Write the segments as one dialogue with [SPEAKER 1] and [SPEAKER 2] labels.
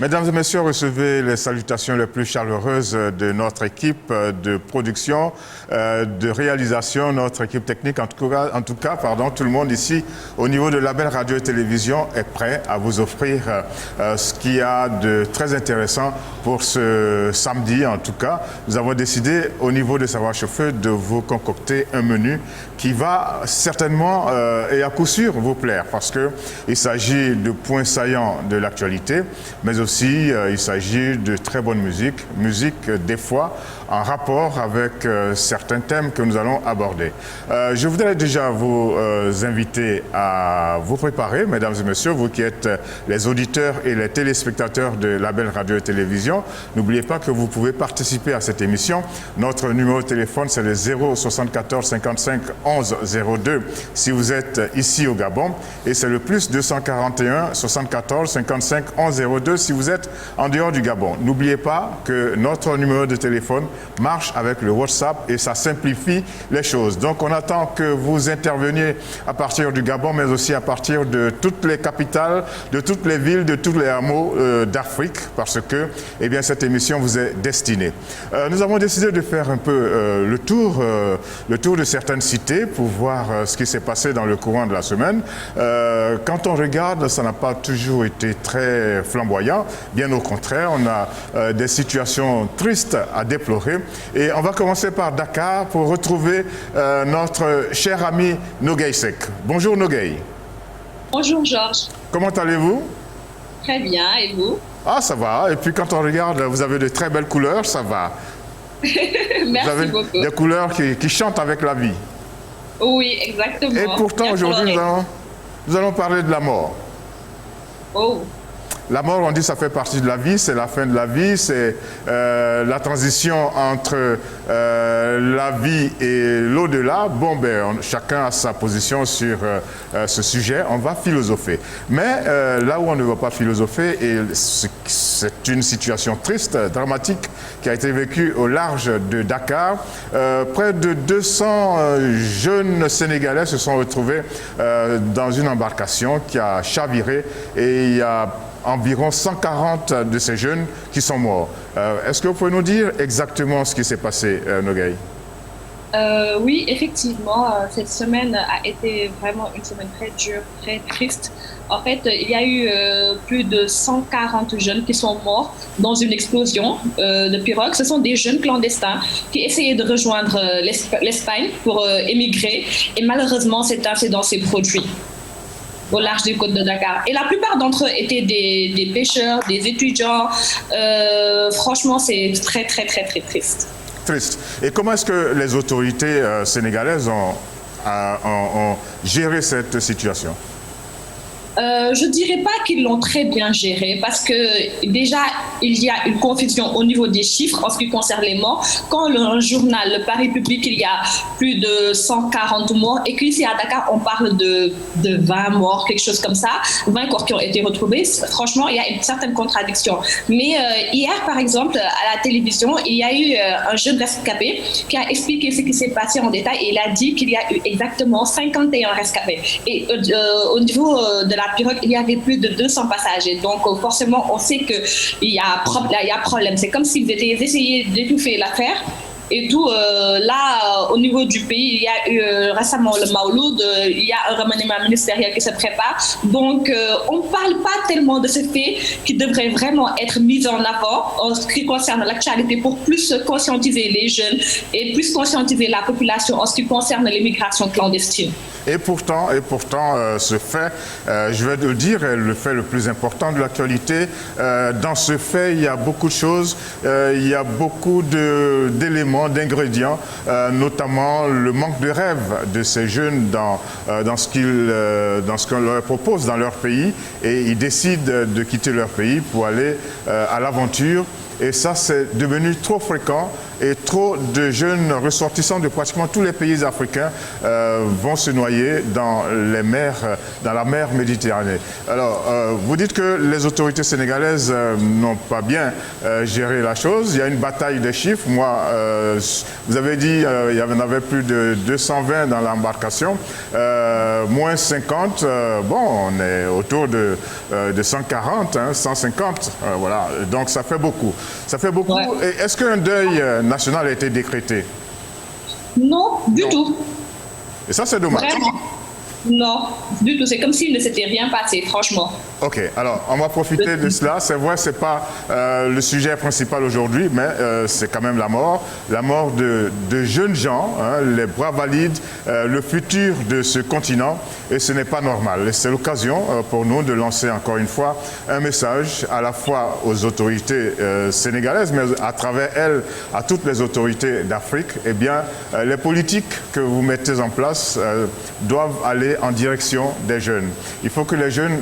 [SPEAKER 1] Mesdames et messieurs, recevez les salutations les plus chaleureuses de notre équipe de production, de réalisation, notre équipe technique. En tout cas, tout le monde ici, au niveau de Label Radio et Télévision, est prêt à vous offrir ce qu'il y a de très intéressant pour ce samedi. En tout cas, nous avons décidé, au niveau de Savoir Chauffer, de vous concocter un menu qui va certainement et à coup sûr vous plaire, parce qu'il s'agit de points saillants de l'actualité, mais aussi il s'agit de très bonne musique des fois en rapport avec certains thèmes que nous allons aborder. Je voudrais déjà vous inviter à vous préparer, mesdames et messieurs, vous qui êtes les auditeurs et les téléspectateurs de Label Radio et Télévision. N'oubliez pas que vous pouvez participer à cette émission. Notre numéro de téléphone, c'est le 074 55 11 02 si vous êtes ici au Gabon, et c'est le plus 241 74 55 11 02 si vous êtes en dehors du Gabon. N'oubliez pas que notre numéro de téléphone marche avec le WhatsApp et ça simplifie les choses. Donc on attend que vous interveniez à partir du Gabon, mais aussi à partir de toutes les capitales, de toutes les villes, de tous les hameaux d'Afrique, parce que cette émission vous est destinée. Nous avons décidé de faire un peu le tour de certaines cités pour voir ce qui s'est passé dans le courant de la semaine. Quand on regarde, ça n'a pas toujours été très flamboyant. Bien au contraire, on a des situations tristes à déplorer. Et on va commencer par Dakar pour retrouver notre cher ami Nogueï Seck. Bonjour Nogueï.
[SPEAKER 2] Bonjour Georges.
[SPEAKER 1] Comment allez-vous?
[SPEAKER 2] Très bien, et vous?
[SPEAKER 1] Ah, ça va. Et puis quand on regarde, vous avez de très belles couleurs, ça va.
[SPEAKER 2] Merci
[SPEAKER 1] vous avez
[SPEAKER 2] beaucoup.
[SPEAKER 1] Des couleurs qui chantent avec la vie.
[SPEAKER 2] Oui, exactement.
[SPEAKER 1] Et pourtant, aujourd'hui, nous allons parler de la mort.
[SPEAKER 2] Oh.
[SPEAKER 1] La mort, on dit, ça fait partie de la vie, c'est la fin de la vie, c'est la transition entre la vie et l'au-delà. Bon, chacun a sa position sur ce sujet, on va philosopher. Mais là où on ne va pas philosopher, et c'est une situation triste, dramatique, qui a été vécue au large de Dakar. Près de 200 jeunes Sénégalais se sont retrouvés dans une embarcation qui a chaviré, et il y a environ 140 de ces jeunes qui sont morts. Est-ce que vous pouvez nous dire exactement ce qui s'est passé, Nogueï?
[SPEAKER 2] Oui, effectivement, cette semaine a été vraiment une semaine très dure, très triste. En fait, il y a eu plus de 140 jeunes qui sont morts dans une explosion de pirogue. Ce sont des jeunes clandestins qui essayaient de rejoindre l'Espagne pour émigrer. Et malheureusement, cet incident s'est produit au large des côtes de Dakar. Et la plupart d'entre eux étaient des pêcheurs, des étudiants. Franchement, c'est très, très, très, très triste.
[SPEAKER 1] Triste. Et comment est-ce que les autorités sénégalaises ont géré cette situation?
[SPEAKER 2] Je ne dirais pas qu'ils l'ont très bien géré, parce que déjà, il y a une confusion au niveau des chiffres en ce qui concerne les morts. Quand le journal Le Paris publie qu'il y a plus de 140 morts et qu'ici à Dakar, on parle de 20 morts, quelque chose comme ça, 20 corps qui ont été retrouvés, franchement, il y a une certaine contradiction. Mais hier, par exemple, à la télévision, il y a eu un jeune rescapé qui a expliqué ce qui s'est passé en détail, et il a dit qu'il y a eu exactement 51 rescapés. Et au niveau de la pirogue, il y avait plus de 200 passagers. Donc, forcément, on sait qu'il y a problème. C'est comme s'ils essayaient d'étouffer l'affaire. Et tout, là, au niveau du pays, il y a eu récemment le Mauloud, il y a un remaniement ministériel qui se prépare. Donc, on ne parle pas tellement de ce fait qui devrait vraiment être mis en avant en ce qui concerne l'actualité, pour plus conscientiser les jeunes et plus conscientiser la population en ce qui concerne l'immigration clandestine.
[SPEAKER 1] Et pourtant, ce fait, je vais le dire, est le fait le plus important de l'actualité. Dans ce fait, il y a beaucoup de choses, il y a beaucoup d'éléments, d'ingrédients, notamment le manque de rêve de ces jeunes dans ce qu'on leur propose dans leur pays, et ils décident de quitter leur pays pour aller à l'aventure. Et ça, c'est devenu trop fréquent et trop de jeunes ressortissants de pratiquement tous les pays africains vont se noyer dans les mers, dans la mer Méditerranée. Alors, vous dites que les autorités sénégalaises n'ont pas bien géré la chose. Il y a une bataille des chiffres. Moi, vous avez dit il y en avait plus de 220 dans l'embarcation, moins 50. Bon, on est autour de 140, 150. Voilà. Donc, ça fait beaucoup. Ça fait beaucoup.
[SPEAKER 2] Ouais.
[SPEAKER 1] Est-ce qu'un deuil national a été décrété?
[SPEAKER 2] Non, du tout.
[SPEAKER 1] Et ça, c'est dommage.
[SPEAKER 2] Vraiment. Non, du tout. C'est comme s'il ne s'était rien passé, franchement.
[SPEAKER 1] Ok, alors on va profiter de cela. C'est vrai, ce n'est pas le sujet principal aujourd'hui, mais c'est quand même la mort de jeunes gens, hein, les bras valides, le futur de ce continent, et ce n'est pas normal. Et c'est l'occasion pour nous de lancer encore une fois un message à la fois aux autorités sénégalaises, mais à travers elles, à toutes les autorités d'Afrique. Eh bien, les politiques que vous mettez en place doivent aller en direction des jeunes. Il faut que les jeunes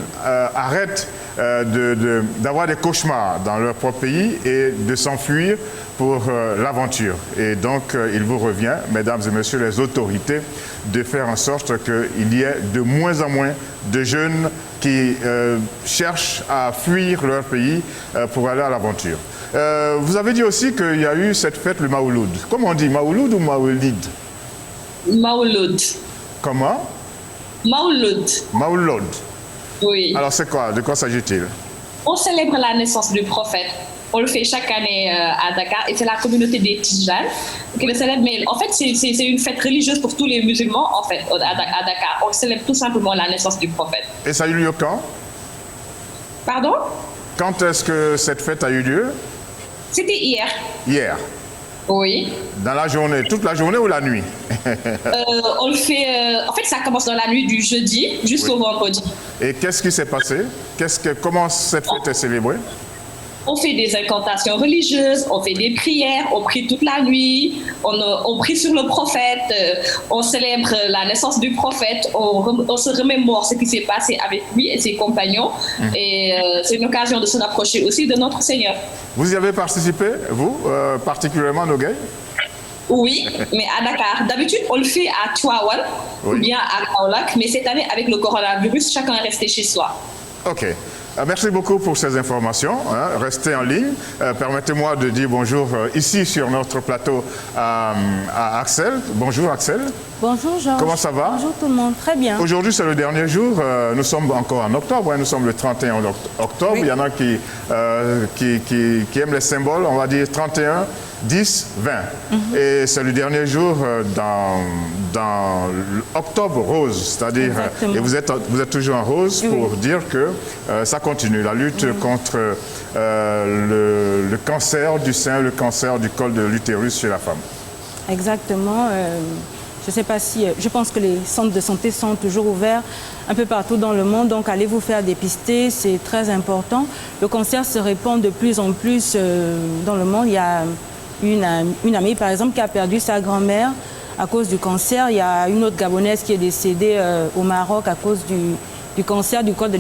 [SPEAKER 1] arrêtent d'avoir des cauchemars dans leur propre pays et de s'enfuir pour l'aventure. Et donc, il vous revient, mesdames et messieurs les autorités, de faire en sorte qu'il y ait de moins en moins de jeunes qui cherchent à fuir leur pays pour aller à l'aventure. Vous avez dit aussi qu'il y a eu cette fête, le Maouloud. Comment on dit, Maouloud ou Maoulid?
[SPEAKER 2] Maouloud.
[SPEAKER 1] Comment?
[SPEAKER 2] Maouloud.
[SPEAKER 1] Maouloud.
[SPEAKER 2] Oui.
[SPEAKER 1] Alors c'est quoi? De quoi s'agit-il?
[SPEAKER 2] On célèbre la naissance du prophète. On le fait chaque année à Dakar et c'est la communauté des Tijanes qui le célèbre. Mais en fait, c'est une fête religieuse pour tous les musulmans en fait, à Dakar. On célèbre tout simplement la naissance du prophète.
[SPEAKER 1] Et ça a eu lieu quand?
[SPEAKER 2] Pardon?
[SPEAKER 1] Quand est-ce que cette fête a eu lieu?
[SPEAKER 2] C'était hier.
[SPEAKER 1] Hier.
[SPEAKER 2] Oui.
[SPEAKER 1] Dans la journée, toute la journée ou la nuit?
[SPEAKER 2] On le fait. En fait, ça commence dans la nuit du jeudi jusqu'au vendredi.
[SPEAKER 1] Et qu'est-ce qui s'est passé? Comment cette fête est célébrée?
[SPEAKER 2] On fait des incantations religieuses, on fait des prières, on prie toute la nuit, on prie sur le prophète, on célèbre la naissance du prophète, on se remémore ce qui s'est passé avec lui et ses compagnons. Et c'est une occasion de se rapprocher aussi de notre Seigneur.
[SPEAKER 1] Vous y avez participé, vous, particulièrement Nogueï?
[SPEAKER 2] Oui, mais à Dakar. D'habitude, on le fait à Tivaouane ou bien à Kaolack, mais cette année, avec le coronavirus, chacun est resté chez soi.
[SPEAKER 1] Ok. Merci beaucoup pour ces informations. Restez en ligne. Permettez-moi de dire bonjour ici sur notre plateau à Axel. Bonjour Axel.
[SPEAKER 3] Bonjour Georges.
[SPEAKER 1] Comment ça va?
[SPEAKER 3] Bonjour tout le monde, très bien.
[SPEAKER 1] Aujourd'hui c'est le dernier jour, nous sommes encore en octobre, nous sommes le 31 octobre. Oui. Il y en a qui aiment les symboles, on va dire 31, 10, 20. Et c'est le dernier jour dans octobre rose, c'est-à-dire, et vous êtes toujours en rose pour dire que ça continue, la lutte contre le cancer du sein, le cancer du col de l'utérus chez la femme.
[SPEAKER 3] Exactement. Je ne sais pas si... Je pense que les centres de santé sont toujours ouverts un peu partout dans le monde, donc allez vous faire dépister, c'est très important. Le cancer se répand de plus en plus dans le monde. Il y a une amie, par exemple, qui a perdu sa grand-mère à cause du cancer. Il y a une autre Gabonaise qui est décédée au Maroc à cause du cancer du col de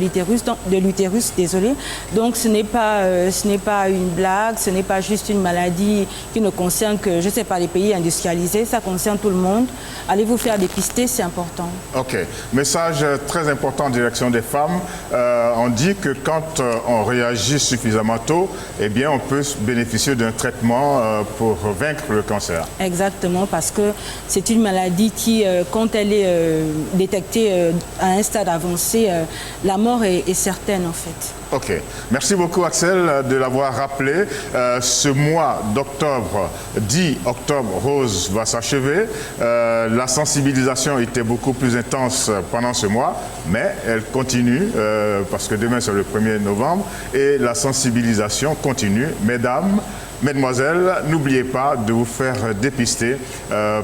[SPEAKER 3] l'utérus, désolé. Donc ce n'est pas une blague, ce n'est pas juste une maladie qui ne concerne que, je ne sais pas, les pays industrialisés, ça concerne tout le monde. Allez vous faire dépister, c'est important. Ok.
[SPEAKER 1] Message très important en direction des femmes. On dit que quand on réagit suffisamment tôt, eh bien on peut bénéficier d'un traitement pour vaincre le cancer.
[SPEAKER 3] Exactement, parce que c'est une maladie qui, quand elle est détectée à un stade avancé, la mort est certaine en fait.
[SPEAKER 1] Ok. Merci beaucoup Axel de l'avoir rappelé. Ce mois d'octobre, 10 octobre rose, va s'achever. La sensibilisation était beaucoup plus intense pendant ce mois, mais elle continue parce que demain c'est le 1er novembre et la sensibilisation continue. Mesdames, mesdemoiselles, n'oubliez pas de vous faire dépister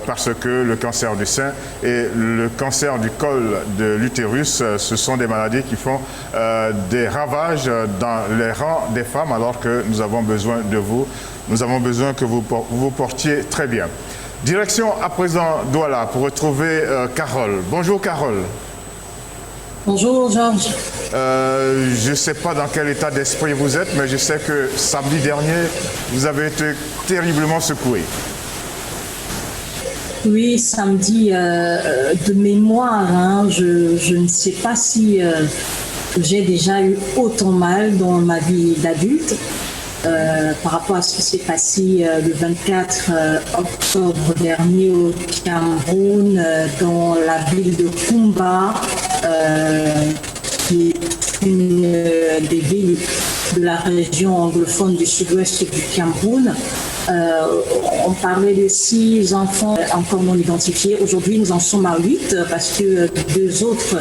[SPEAKER 1] parce que le cancer du sein et le cancer du col de l'utérus, ce sont des maladies qui font des ravages dans les rangs des femmes alors que nous avons besoin de vous. Nous avons besoin que vous vous portiez très bien. Direction à présent Douala pour retrouver Carole. Bonjour Carole.
[SPEAKER 4] Bonjour Georges.
[SPEAKER 1] Je ne sais pas dans quel état d'esprit vous êtes, mais je sais que samedi dernier, vous avez été terriblement secoué.
[SPEAKER 4] Oui, samedi, de mémoire, hein, je ne sais pas si j'ai déjà eu autant mal dans ma vie d'adulte par rapport à ce qui s'est passé le 24 octobre dernier au Cameroun, dans la ville de Kumba, qui est une des villes de la région anglophone du sud-ouest du Cameroun. On parlait de 6 enfants encore non identifiés. Aujourd'hui, nous en sommes à 8 parce que 2 autres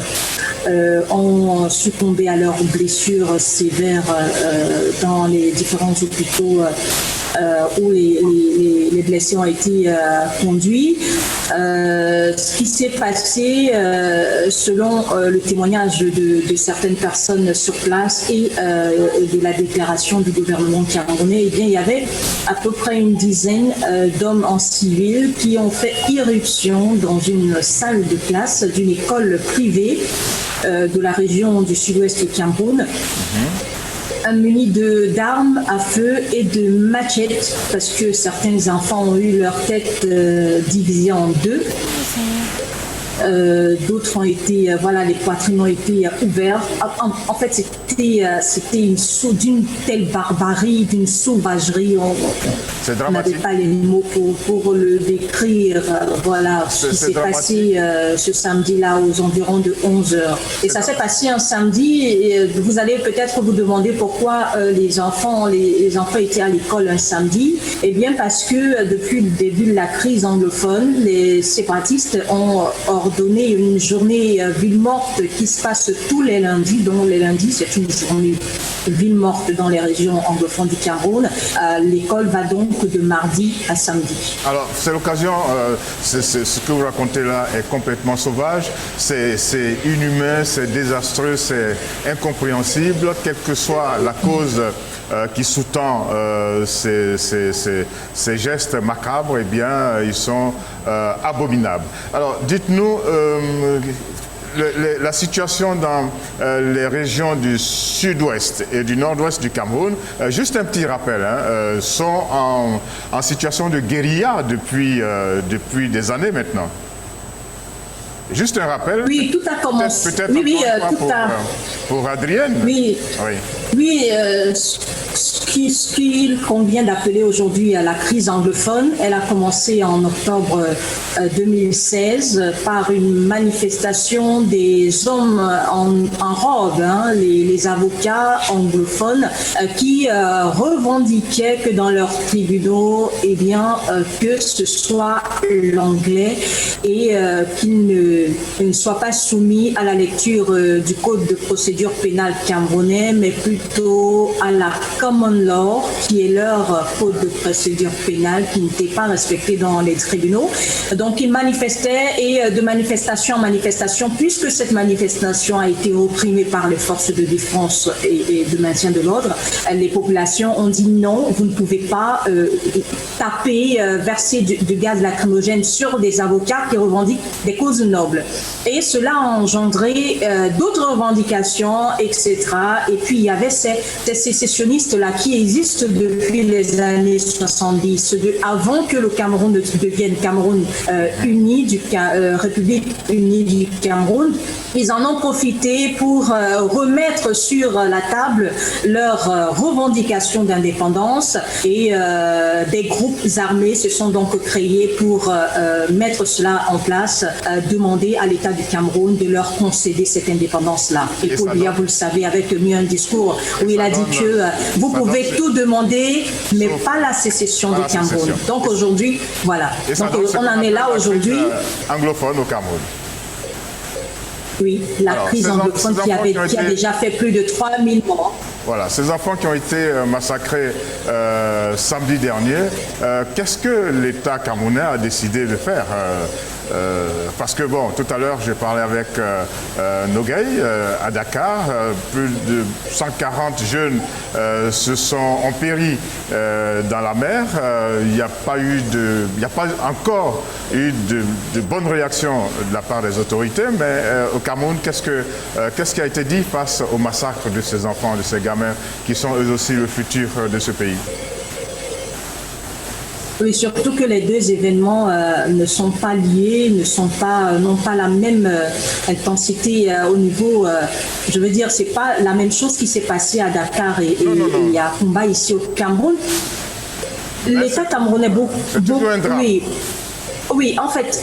[SPEAKER 4] ont succombé à leurs blessures sévères dans les différents hôpitaux où les blessés ont été conduits. Ce qui s'est passé, selon le témoignage de certaines personnes sur place et de la déclaration du gouvernement camerounais, eh bien, il y avait à peu près une dizaine d'hommes en civil qui ont fait irruption dans une salle de classe d'une école privée de la région du sud-ouest du Cameroun. Munis d'armes à feu et de machettes, parce que certains enfants ont eu leur tête divisée en 2. D'autres ont été, les poitrines ont été ouvertes. En fait, c'était d'une telle barbarie, d'une sauvagerie. On n'avait pas les mots pour le décrire. Voilà ce qui s'est passé ce samedi-là aux environs de 11h. Et ça s'est passé un samedi. Et vous allez peut-être vous demander pourquoi les enfants étaient à l'école un samedi. Eh bien, parce que depuis le début de la crise anglophone, les séparatistes ont ordonné une journée ville morte qui se passe tous les lundis, dont les lundis, c'est une journée ville morte dans les régions anglophones du Cameroun. L'école va donc de mardi à samedi.
[SPEAKER 1] Alors, c'est l'occasion, ce que vous racontez là est complètement sauvage, c'est inhumain, c'est désastreux, c'est incompréhensible, quelle que soit la cause qui sous-tend ces gestes macabres, eh bien, ils sont abominables. Alors, dites-nous, la situation dans les régions du sud-ouest et du nord-ouest du Cameroun, juste un petit rappel, sont en situation de guérilla depuis des années maintenant. Juste un rappel.
[SPEAKER 4] Oui, tout a commencé.
[SPEAKER 1] Peut-être pour Adrienne.
[SPEAKER 4] Oui. Ce qu'il convient d'appeler aujourd'hui la crise anglophone, elle a commencé en octobre 2016 par une manifestation des hommes en robe, les avocats anglophones, qui revendiquaient que dans leurs tribunaux, eh bien, que ce soit l'anglais et qu'ils ne soient pas soumis à la lecture du code de procédure pénale camerounais, mais plutôt à la common law, qui est leur code de procédure pénale, qui n'était pas respecté dans les tribunaux. Donc ils manifestaient, et de manifestation en manifestation, puisque cette manifestation a été opprimée par les forces de défense et de maintien de l'ordre, les populations ont dit non, vous ne pouvez pas taper, verser du gaz lacrymogène sur des avocats qui revendiquent des causes nobles. Et cela a engendré d'autres revendications, etc. Et puis il y avait ces sécessionnistes-là qui existent depuis les années 70, avant que le Cameroun devienne Cameroun uni, République unie du Cameroun. Ils en ont profité pour remettre sur la table leurs revendications d'indépendance, et des groupes armés se sont donc créés pour mettre cela en place, demander à l'État du Cameroun de leur concéder cette indépendance-là. Et Paul Biya, vous le savez, avait tenu un discours où il a dit que vous pouvez tout demander, mais pas la sécession du Cameroun. Donc aujourd'hui, voilà. Donc on en est là aujourd'hui.
[SPEAKER 1] Anglophone au Cameroun.
[SPEAKER 4] Oui, la crise anglophone qui a déjà fait plus de 3000 morts.
[SPEAKER 1] Voilà, ces enfants qui ont été massacrés samedi dernier, qu'est-ce que l'État camerounais a décidé de faire parce que bon, tout à l'heure, j'ai parlé avec Nogueï à Dakar, plus de 140 jeunes ont péri dans la mer. Il n'y a pas encore eu de bonnes réactions de la part des autorités, mais au Cameroun, qu'est-ce qui a été dit face au massacre de ces enfants, de ces gamins qui sont eux aussi le futur de ce pays?
[SPEAKER 4] Oui, surtout que les deux événements ne sont pas liés, n'ont pas la même intensité au niveau. Je veux dire, c'est pas la même chose qui s'est passée à Dakar et à Kumba ici au Cameroun. L'État camerounais Oui, en fait,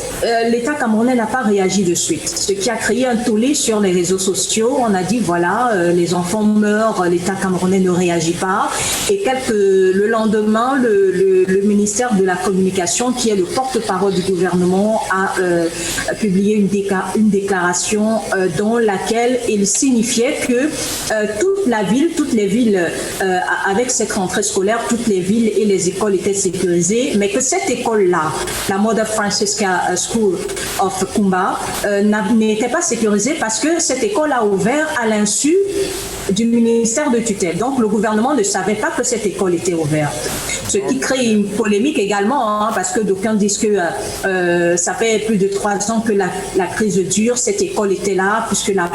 [SPEAKER 4] l'État camerounais n'a pas réagi de suite, ce qui a créé un tollé sur les réseaux sociaux. On a dit, voilà, les enfants meurent, l'État camerounais ne réagit pas. Et le lendemain, le ministère de la Communication, qui est le porte-parole du gouvernement, a publié une déclaration dans laquelle il signifiait que toutes les villes, avec cette rentrée scolaire, toutes les villes et les écoles étaient sécurisées, mais que cette école-là, la Mother Francisca School of Kumba, n'était pas sécurisée parce que cette école a ouvert à l'insu du ministère de tutelle. Donc le gouvernement ne savait pas que cette école était ouverte. Ce qui crée une polémique également, parce que d'aucuns disent que ça fait plus de 3 ans que la crise dure, cette école était là, puisque la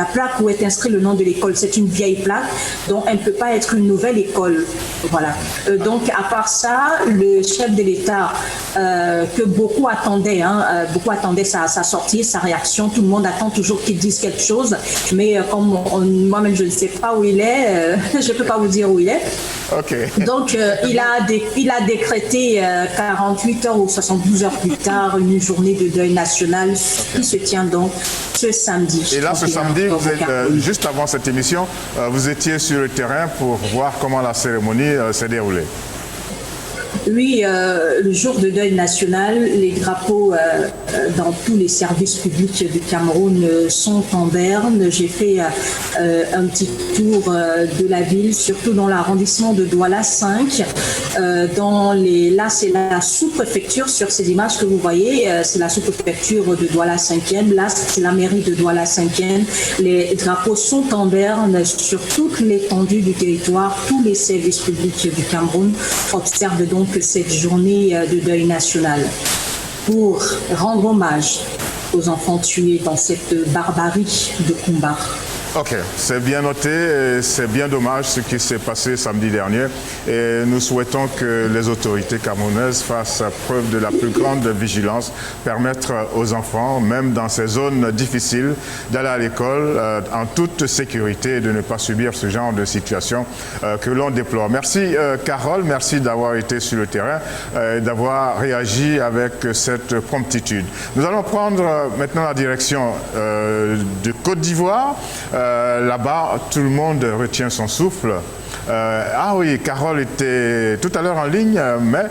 [SPEAKER 4] plaque où est inscrit le nom de l'école, c'est une vieille plaque, donc elle ne peut pas être une nouvelle école. Voilà. Donc à part ça, le chef de l'État, que beaucoup attendaient sa sortie, sa réaction, tout le monde attend toujours qu'il dise quelque chose, mais comme moi-même je ne sais pas où il est, je ne peux pas vous dire où il est.
[SPEAKER 1] Okay.
[SPEAKER 4] Donc il a décrété 48 heures ou 72 heures plus tard une journée de deuil national qui se tient donc ce samedi.
[SPEAKER 1] Et là, ce samedi, juste avant cette émission, vous étiez sur le terrain pour voir comment la cérémonie s'est déroulée.
[SPEAKER 4] Oui, le jour de deuil national, les drapeaux dans tous les services publics du Cameroun sont en berne. J'ai fait un petit tour de la ville, surtout dans l'arrondissement de Douala 5. Là, c'est la sous-préfecture sur ces images que vous voyez. C'est la sous-préfecture de Douala 5e. Là, c'est la mairie de Douala 5e. Les drapeaux sont en berne sur toute l'étendue du territoire. Tous les services publics du Cameroun observent donc cette journée de deuil national pour rendre hommage aux enfants tués dans cette barbarie de combat.
[SPEAKER 1] Ok, c'est bien noté et c'est bien dommage ce qui s'est passé samedi dernier et nous souhaitons que les autorités camerounaises fassent preuve de la plus grande vigilance, permettre aux enfants, même dans ces zones difficiles, d'aller à l'école en toute sécurité et de ne pas subir ce genre de situation que l'on déplore. Merci Carole, merci d'avoir été sur le terrain et d'avoir réagi avec cette promptitude. Nous allons prendre maintenant la direction de Côte d'Ivoire. Là-bas, tout le monde retient son souffle. Ah oui, Carole était tout à l'heure en ligne, mais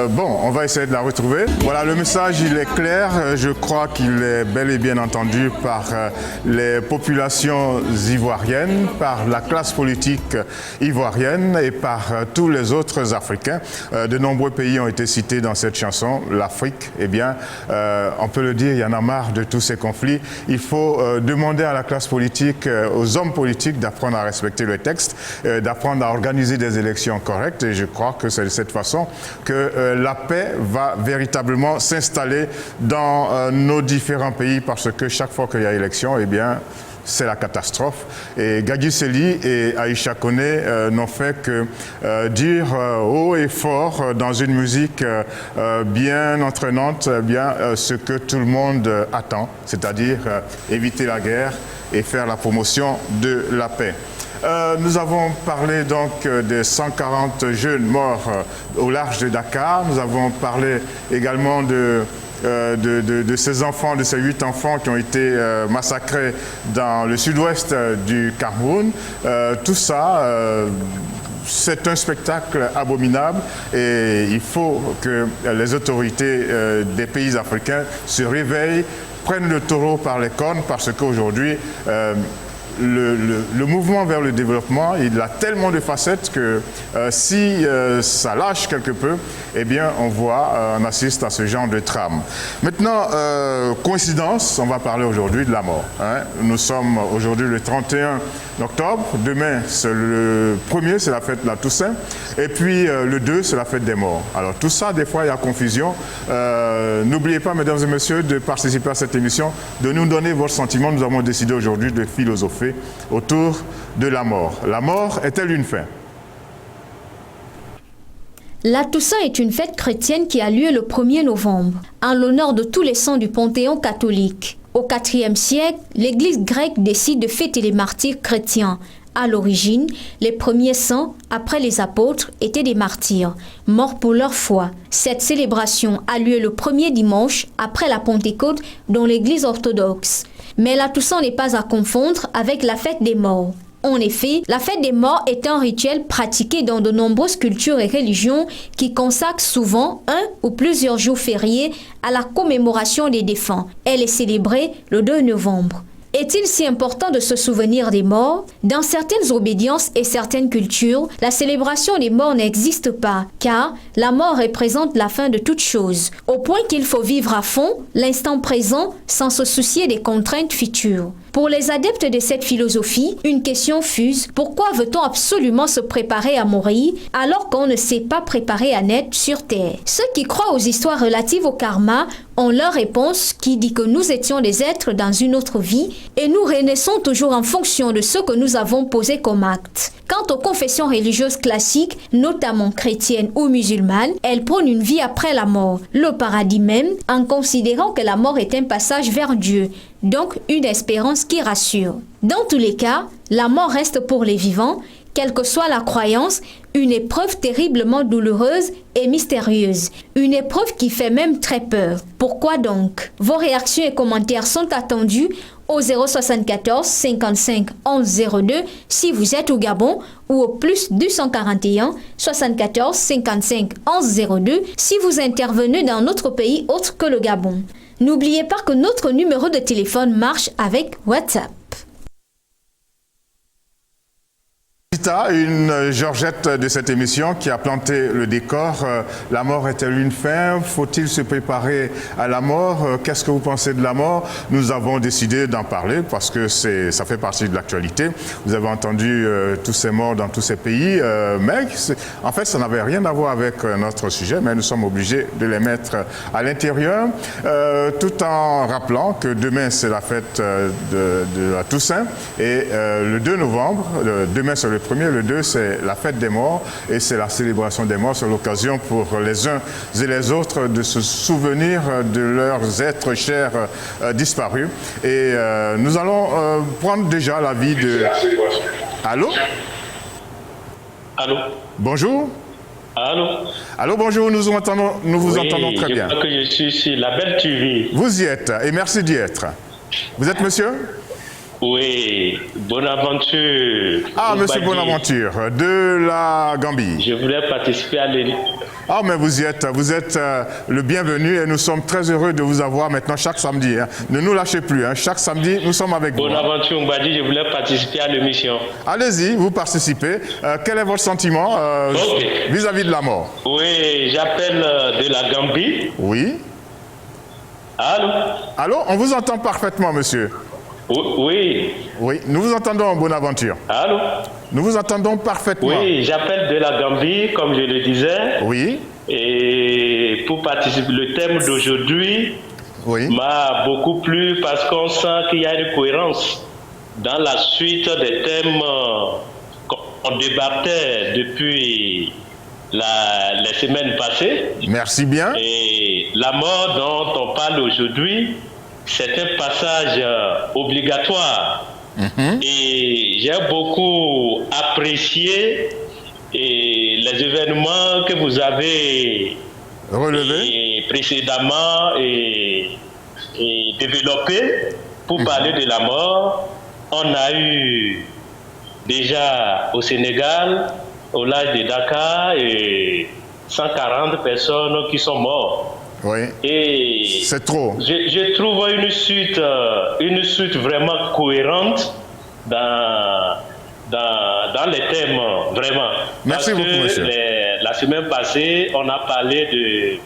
[SPEAKER 1] bon, on va essayer de la retrouver. Voilà, le message, il est clair. Je crois qu'il est bel et bien entendu par les populations ivoiriennes, par la classe politique ivoirienne et par tous les autres Africains. De nombreux pays ont été cités dans cette chanson. L'Afrique, eh bien, on peut le dire, il y en a marre de tous ces conflits. Il faut demander à la classe politique, aux hommes politiques d'apprendre à respecter le texte, d'apprendre à organiser des élections correctes et je crois que c'est de cette façon que la paix va véritablement s'installer dans nos différents pays parce que chaque fois qu'il y a élection, eh bien, c'est la catastrophe. Et Gadji Sely et Aïcha Koné n'ont fait que dire haut et fort dans une musique bien entraînante bien ce que tout le monde attend, c'est-à-dire éviter la guerre et faire la promotion de la paix. Nous avons parlé donc des 140 jeunes morts au large de Dakar. Nous avons parlé également de ces enfants, de ces 8 enfants qui ont été massacrés dans le sud-ouest du Cameroun. Tout ça, c'est un spectacle abominable et il faut que les autorités des pays africains se réveillent, prennent le taureau par les cornes parce qu'aujourd'hui, le mouvement vers le développement, il a tellement de facettes que si ça lâche quelque peu, eh bien, on assiste à ce genre de trame. Maintenant, coïncidence, on va parler aujourd'hui de la mort. Hein. Nous sommes aujourd'hui le 31 octobre. Demain, le 1er, c'est la fête de la Toussaint. Et puis, le 2, c'est la fête des morts. Alors, tout ça, des fois, il y a confusion. N'oubliez pas, mesdames et messieurs, de participer à cette émission, de nous donner votre sentiment. Nous avons décidé aujourd'hui de philosopher autour de la mort. La mort est-elle une fin?
[SPEAKER 5] La Toussaint est une fête chrétienne qui a lieu le 1er novembre, en l'honneur de tous les saints du Panthéon catholique. Au IVe siècle, l'Église grecque décide de fêter les martyrs chrétiens. À l'origine, les premiers saints, après les apôtres, étaient des martyrs, morts pour leur foi. Cette célébration a lieu le premier dimanche après la Pentecôte dans l'Église orthodoxe. Mais la Toussaint n'est pas à confondre avec la fête des morts. En effet, la fête des morts est un rituel pratiqué dans de nombreuses cultures et religions qui consacrent souvent un ou plusieurs jours fériés à la commémoration des défunts. Elle est célébrée le 2 novembre. Est-il si important de se souvenir des morts? Dans certaines obédiences et certaines cultures, la célébration des morts n'existe pas, car la mort représente la fin de toute chose, au point qu'il faut vivre à fond l'instant présent sans se soucier des contraintes futures. Pour les adeptes de cette philosophie, une question fuse: pourquoi veut-on absolument se préparer à mourir alors qu'on ne s'est pas préparé à naître sur Terre? Ceux qui croient aux histoires relatives au karma ont leur réponse qui dit que nous étions des êtres dans une autre vie et nous renaissons toujours en fonction de ce que nous avons posé comme acte. Quant aux confessions religieuses classiques, notamment chrétiennes ou musulmanes, elles prônent une vie après la mort, le paradis même, en considérant que la mort est un passage vers Dieu, donc une espérance qui rassure. Dans tous les cas, la mort reste pour les vivants, quelle que soit la croyance, une épreuve terriblement douloureuse et mystérieuse. Une épreuve qui fait même très peur. Pourquoi donc? Vos réactions et commentaires sont attendus au 074 55 11 02 si vous êtes au Gabon ou au plus 241 74 55 11 02 si vous intervenez dans notre pays autre que le Gabon. N'oubliez pas que notre numéro de téléphone marche avec WhatsApp.
[SPEAKER 1] Une Georgette de cette émission qui a planté le décor. La mort est-elle une fin? Faut-il se préparer à la mort? Qu'est-ce que vous pensez de la mort? Nous avons décidé d'en parler parce que ça fait partie de l'actualité. Vous avez entendu tous ces morts dans tous ces pays, mais en fait, ça n'avait rien à voir avec notre sujet, mais nous sommes obligés de les mettre à l'intérieur, tout en rappelant que demain, c'est la fête de la Toussaint et le 2 novembre, demain, c'est le 1er, le 2, c'est la fête des morts et c'est la célébration des morts. C'est l'occasion pour les uns et les autres de se souvenir de leurs êtres chers disparus. Et nous allons prendre déjà l'avis de... Allô?
[SPEAKER 6] Allô?
[SPEAKER 1] Bonjour?
[SPEAKER 6] Allô?
[SPEAKER 1] Allô, bonjour, nous vous entendons très bien.
[SPEAKER 6] Je crois que je suis sur la belle TV.
[SPEAKER 1] Vous y êtes et merci d'y être. Vous êtes monsieur?
[SPEAKER 6] Oui, Bonaventure.
[SPEAKER 1] Ah, monsieur Bonaventure, de la Gambie.
[SPEAKER 6] Je voulais participer à l'émission.
[SPEAKER 1] Ah, mais vous y êtes, le bienvenu et nous sommes très heureux de vous avoir maintenant chaque samedi. Hein. Ne nous lâchez plus, hein. Chaque samedi, nous sommes avec vous.
[SPEAKER 6] Bonaventure Mbadi, je voulais participer à l'émission.
[SPEAKER 1] Allez-y, vous participez. Quel est votre sentiment vis-à-vis de la mort?
[SPEAKER 6] Oui, j'appelle de la Gambie.
[SPEAKER 1] Oui.
[SPEAKER 6] Allô?
[SPEAKER 1] Allô, on vous entend parfaitement, monsieur.
[SPEAKER 6] Oui.
[SPEAKER 1] Oui, nous vous entendons, Bonaventure.
[SPEAKER 6] Allô?
[SPEAKER 1] Nous vous entendons parfaitement.
[SPEAKER 6] Oui, j'appelle de la Gambie, comme je le disais.
[SPEAKER 1] Oui.
[SPEAKER 6] Et pour participer, le thème d'aujourd'hui m'a beaucoup plu parce qu'on sent qu'il y a une cohérence dans la suite des thèmes qu'on débattait depuis les semaines passées.
[SPEAKER 1] Merci bien.
[SPEAKER 6] Et la mort dont on parle aujourd'hui, c'est un passage obligatoire. Et j'ai beaucoup apprécié les événements que vous avez relevés précédemment et développés pour parler de la mort. On a eu déjà au Sénégal, au large de Dakar, et 140 personnes qui sont mortes.
[SPEAKER 1] Oui.
[SPEAKER 6] Et
[SPEAKER 1] c'est trop.
[SPEAKER 6] Je trouve une suite vraiment cohérente dans les thèmes, vraiment.
[SPEAKER 1] Merci beaucoup, monsieur.
[SPEAKER 6] La semaine passée, on a parlé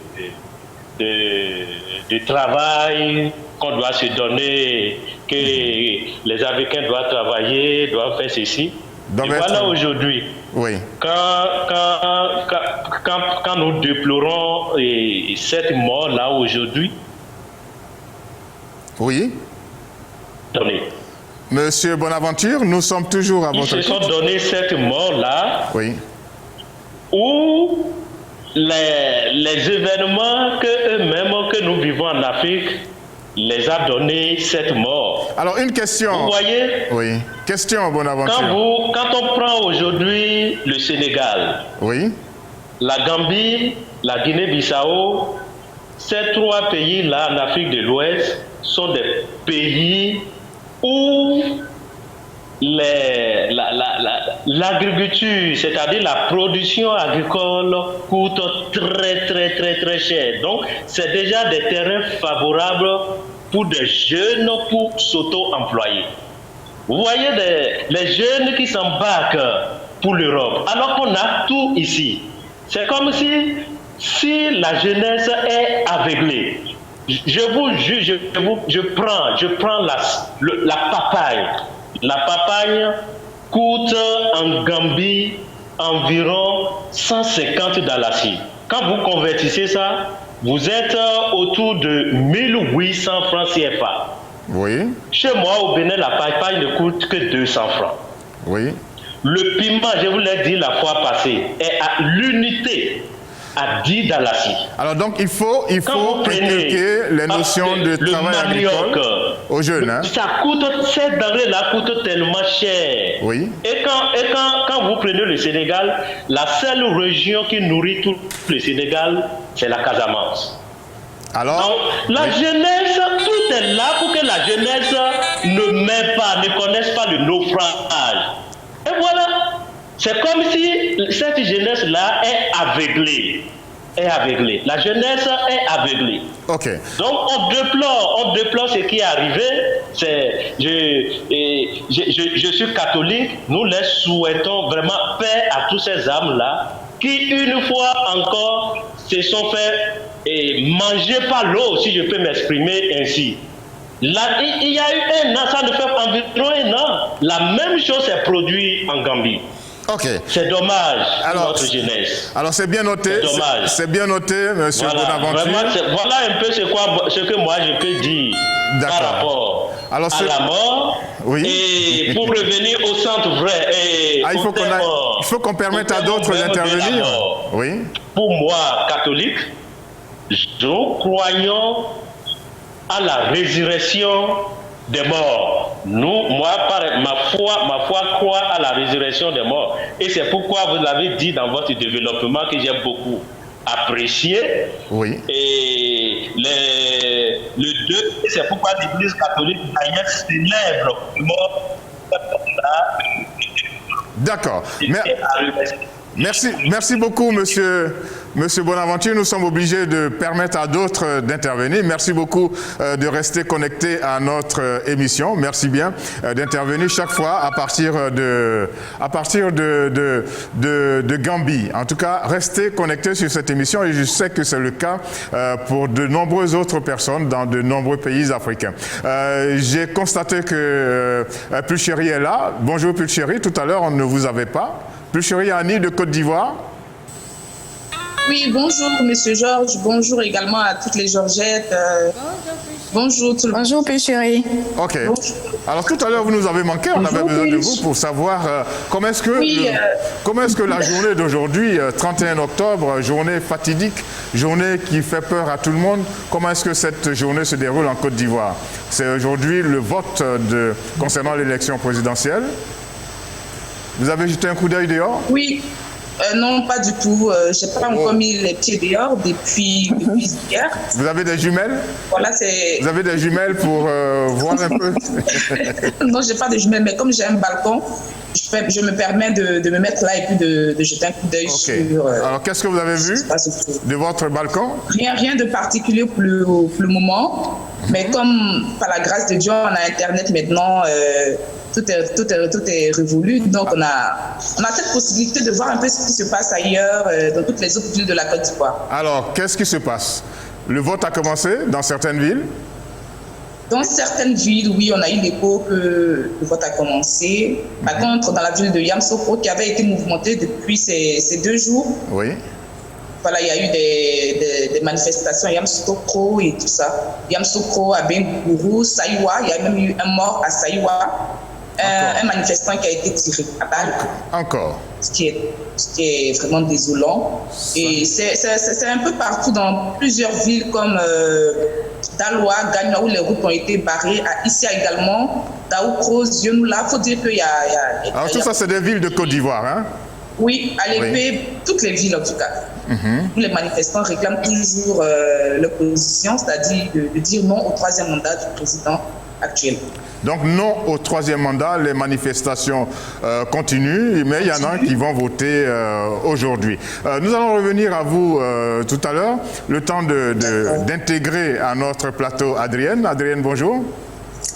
[SPEAKER 6] de travail qu'on doit se donner, que les Africains doivent travailler, doivent faire ceci. Et voilà aujourd'hui,
[SPEAKER 1] oui.
[SPEAKER 6] quand nous déplorons cette mort-là aujourd'hui,
[SPEAKER 1] oui. Monsieur Bonaventure, nous sommes toujours à votre écoute.
[SPEAKER 6] Ils se sont donné cette mort-là,
[SPEAKER 1] oui.
[SPEAKER 6] Où les événements que nous vivons en Afrique les a donné cette mort.
[SPEAKER 1] Alors une question.
[SPEAKER 6] Vous voyez?
[SPEAKER 1] Oui. Question, Bonaventure.
[SPEAKER 6] Quand on prend aujourd'hui le Sénégal,
[SPEAKER 1] oui.
[SPEAKER 6] La Gambie, la Guinée-Bissau, ces trois pays-là en Afrique de l'Ouest sont des pays où l'agriculture, c'est-à-dire la production agricole, coûte très très très très cher. Donc, c'est déjà des terrains favorables pour des jeunes pour s'auto-employer. Vous voyez les jeunes qui s'embarquent pour l'Europe, alors qu'on a tout ici. C'est comme si la jeunesse est aveuglée. Je vous jure, je prends la papaye. La papaye coûte en Gambie environ 150 $. Quand vous convertissez ça, vous êtes autour de 1800 francs CFA.
[SPEAKER 1] Oui.
[SPEAKER 6] Chez moi, au Bénin, la papaye ne coûte que 200 francs.
[SPEAKER 1] Oui.
[SPEAKER 6] Le piment, je vous l'ai dit la fois passée, est à l'unité à 10 $.
[SPEAKER 1] Alors donc il faut inculquer les notions de travail agricole aux jeunes. Hein?
[SPEAKER 6] Cette denrée-là coûte tellement cher.
[SPEAKER 1] Oui.
[SPEAKER 6] Et quand vous prenez le Sénégal, la seule région qui nourrit tout le Sénégal, c'est la Casamance.
[SPEAKER 1] Alors,
[SPEAKER 6] donc, la jeunesse, tout est là pour que la jeunesse ne connaisse pas le naufrage. Et voilà. C'est comme si cette jeunesse-là est aveuglée. La jeunesse est aveuglée.
[SPEAKER 1] Ok.
[SPEAKER 6] Donc on déplore ce qui est arrivé. Je suis catholique. Nous les souhaitons vraiment paix à tous ces âmes-là qui, une fois encore, se sont fait manger par l'eau, si je peux m'exprimer ainsi. Là, il y a eu un an, ça ne fait environ un an. La même chose s'est produite en Gambie.
[SPEAKER 1] Ok.
[SPEAKER 6] C'est dommage pour notre jeunesse.
[SPEAKER 1] Alors c'est bien noté.
[SPEAKER 6] C'est dommage.
[SPEAKER 1] C'est bien noté, monsieur Bonaventure.
[SPEAKER 6] Voilà un peu ce que moi je peux dire par rapport à la mort.
[SPEAKER 1] Oui.
[SPEAKER 6] Et pour revenir au centre vrai.
[SPEAKER 1] Il faut qu'on permette à d'autres d'intervenir. Oui.
[SPEAKER 6] Pour moi, catholique, nous croyons à la résurrection des morts. Ma foi croit à la résurrection des morts. Et c'est pourquoi vous l'avez dit dans votre développement que j'ai beaucoup apprécié.
[SPEAKER 1] Oui.
[SPEAKER 6] Et le 2, c'est pourquoi l'Église catholique d'ailleurs célèbre le mort.
[SPEAKER 1] D'accord. Merci beaucoup, monsieur Bonaventure. Nous sommes obligés de permettre à d'autres d'intervenir. Merci beaucoup de rester connectés à notre émission. Merci bien d'intervenir chaque fois à partir de Gambie. En tout cas, restez connectés sur cette émission et je sais que c'est le cas pour de nombreuses autres personnes dans de nombreux pays africains. J'ai constaté que Pulchéry est là. Bonjour Pulchéry. Tout à l'heure, on ne vous avait pas. Pulchéry Annie de Côte d'Ivoire.
[SPEAKER 7] Oui, bonjour Monsieur Georges, bonjour également à toutes les Georgettes. Bonjour tout le monde.
[SPEAKER 8] Bonjour Pulchéry.
[SPEAKER 1] Ok.
[SPEAKER 7] Bonjour.
[SPEAKER 1] Alors tout à l'heure vous nous avez manqué, on avait besoin de vous pour savoir comment est-ce que la journée d'aujourd'hui, 31 octobre, journée fatidique, journée qui fait peur à tout le monde, comment est-ce que cette journée se déroule en Côte d'Ivoire? C'est aujourd'hui le vote concernant l'élection présidentielle. Vous avez jeté un coup d'œil dehors?
[SPEAKER 7] Oui, non, pas du tout. Je n'ai pas encore mis les pieds dehors depuis hier.
[SPEAKER 1] Vous avez des jumelles?
[SPEAKER 7] Voilà, c'est...
[SPEAKER 1] Vous avez des jumelles pour voir un peu?
[SPEAKER 7] Non, je n'ai pas de jumelles, mais comme j'ai un balcon, je je me permets de me mettre là et puis de jeter un coup d'œil sur...
[SPEAKER 1] Alors, qu'est-ce que vous avez vu de votre balcon?
[SPEAKER 7] Rien de particulier pour le moment. Mais comme, par la grâce de Dieu, on a Internet maintenant, tout est révolu. Donc, on a cette possibilité de voir un peu ce qui se passe ailleurs, dans toutes les autres villes de la Côte d'Ivoire.
[SPEAKER 1] Alors, qu'est-ce qui se passe? Le vote a commencé dans certaines villes?
[SPEAKER 7] Dans certaines villes, oui, on a eu l'écho que le vote a commencé. Par contre, dans la ville de Yamoussoukro, qui avait été mouvementée depuis ces 2 jours,
[SPEAKER 1] oui.
[SPEAKER 7] Voilà, il y a eu des manifestations à Yamoussoukro et tout ça. Yamoussoukro, à Bengourou, Saïwa, il y a même eu un mort à Saïwa. Un manifestant qui a été tiré à balle.
[SPEAKER 1] Encore.
[SPEAKER 7] Ce qui est vraiment désolant. Et c'est un peu partout dans plusieurs villes comme Daloa, Gagna, où les routes ont été barrées. Ici également, Daoukro, Zionoula. Il faut dire qu'il y a...
[SPEAKER 1] Alors tout ça, c'est des villes de Côte d'Ivoire, hein?
[SPEAKER 7] Oui, à l'épée, toutes les villes en tout cas. Où les manifestants réclament toujours l'opposition, c'est-à-dire de dire non au 3e mandat du président actuel.
[SPEAKER 1] Donc non au 3e mandat, les manifestations continuent, mais il y en a qui vont voter aujourd'hui. Nous allons revenir à vous tout à l'heure, le temps d'intégrer à notre plateau Adrienne. Adrienne, bonjour.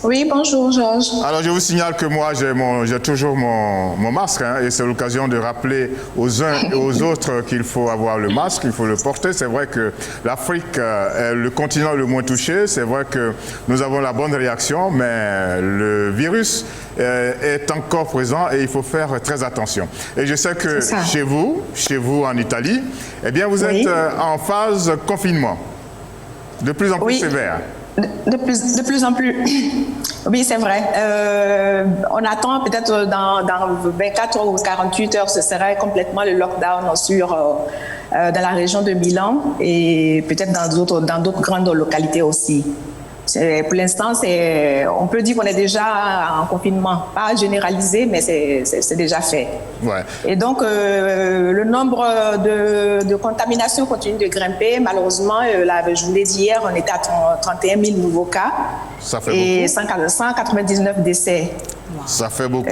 [SPEAKER 8] Oui, bonjour Georges.
[SPEAKER 1] Alors je vous signale que moi j'ai toujours mon masque, hein, et c'est l'occasion de rappeler aux uns et aux autres qu'il faut avoir le masque, il faut le porter. C'est vrai que l'Afrique est le continent le moins touché, c'est vrai que nous avons la bonne réaction, mais le virus est encore présent et il faut faire très attention. Et je sais que chez vous en Italie, eh bien vous êtes en phase confinement, de plus en plus sévère.
[SPEAKER 8] De plus en plus. Oui, c'est vrai. On attend peut-être dans 24 ou 48 heures, ce serait complètement le lockdown dans la région de Milan et peut-être dans d'autres grandes localités aussi. Pour l'instant, on peut dire qu'on est déjà en confinement, pas généralisé, mais c'est déjà fait.
[SPEAKER 1] Ouais.
[SPEAKER 8] Et donc, le nombre de contaminations continue de grimper. Malheureusement, je vous l'ai dit hier, on était à 31 000 nouveaux cas.
[SPEAKER 1] Ça fait
[SPEAKER 8] et
[SPEAKER 1] beaucoup.
[SPEAKER 8] 199 décès.
[SPEAKER 1] Ça fait beaucoup.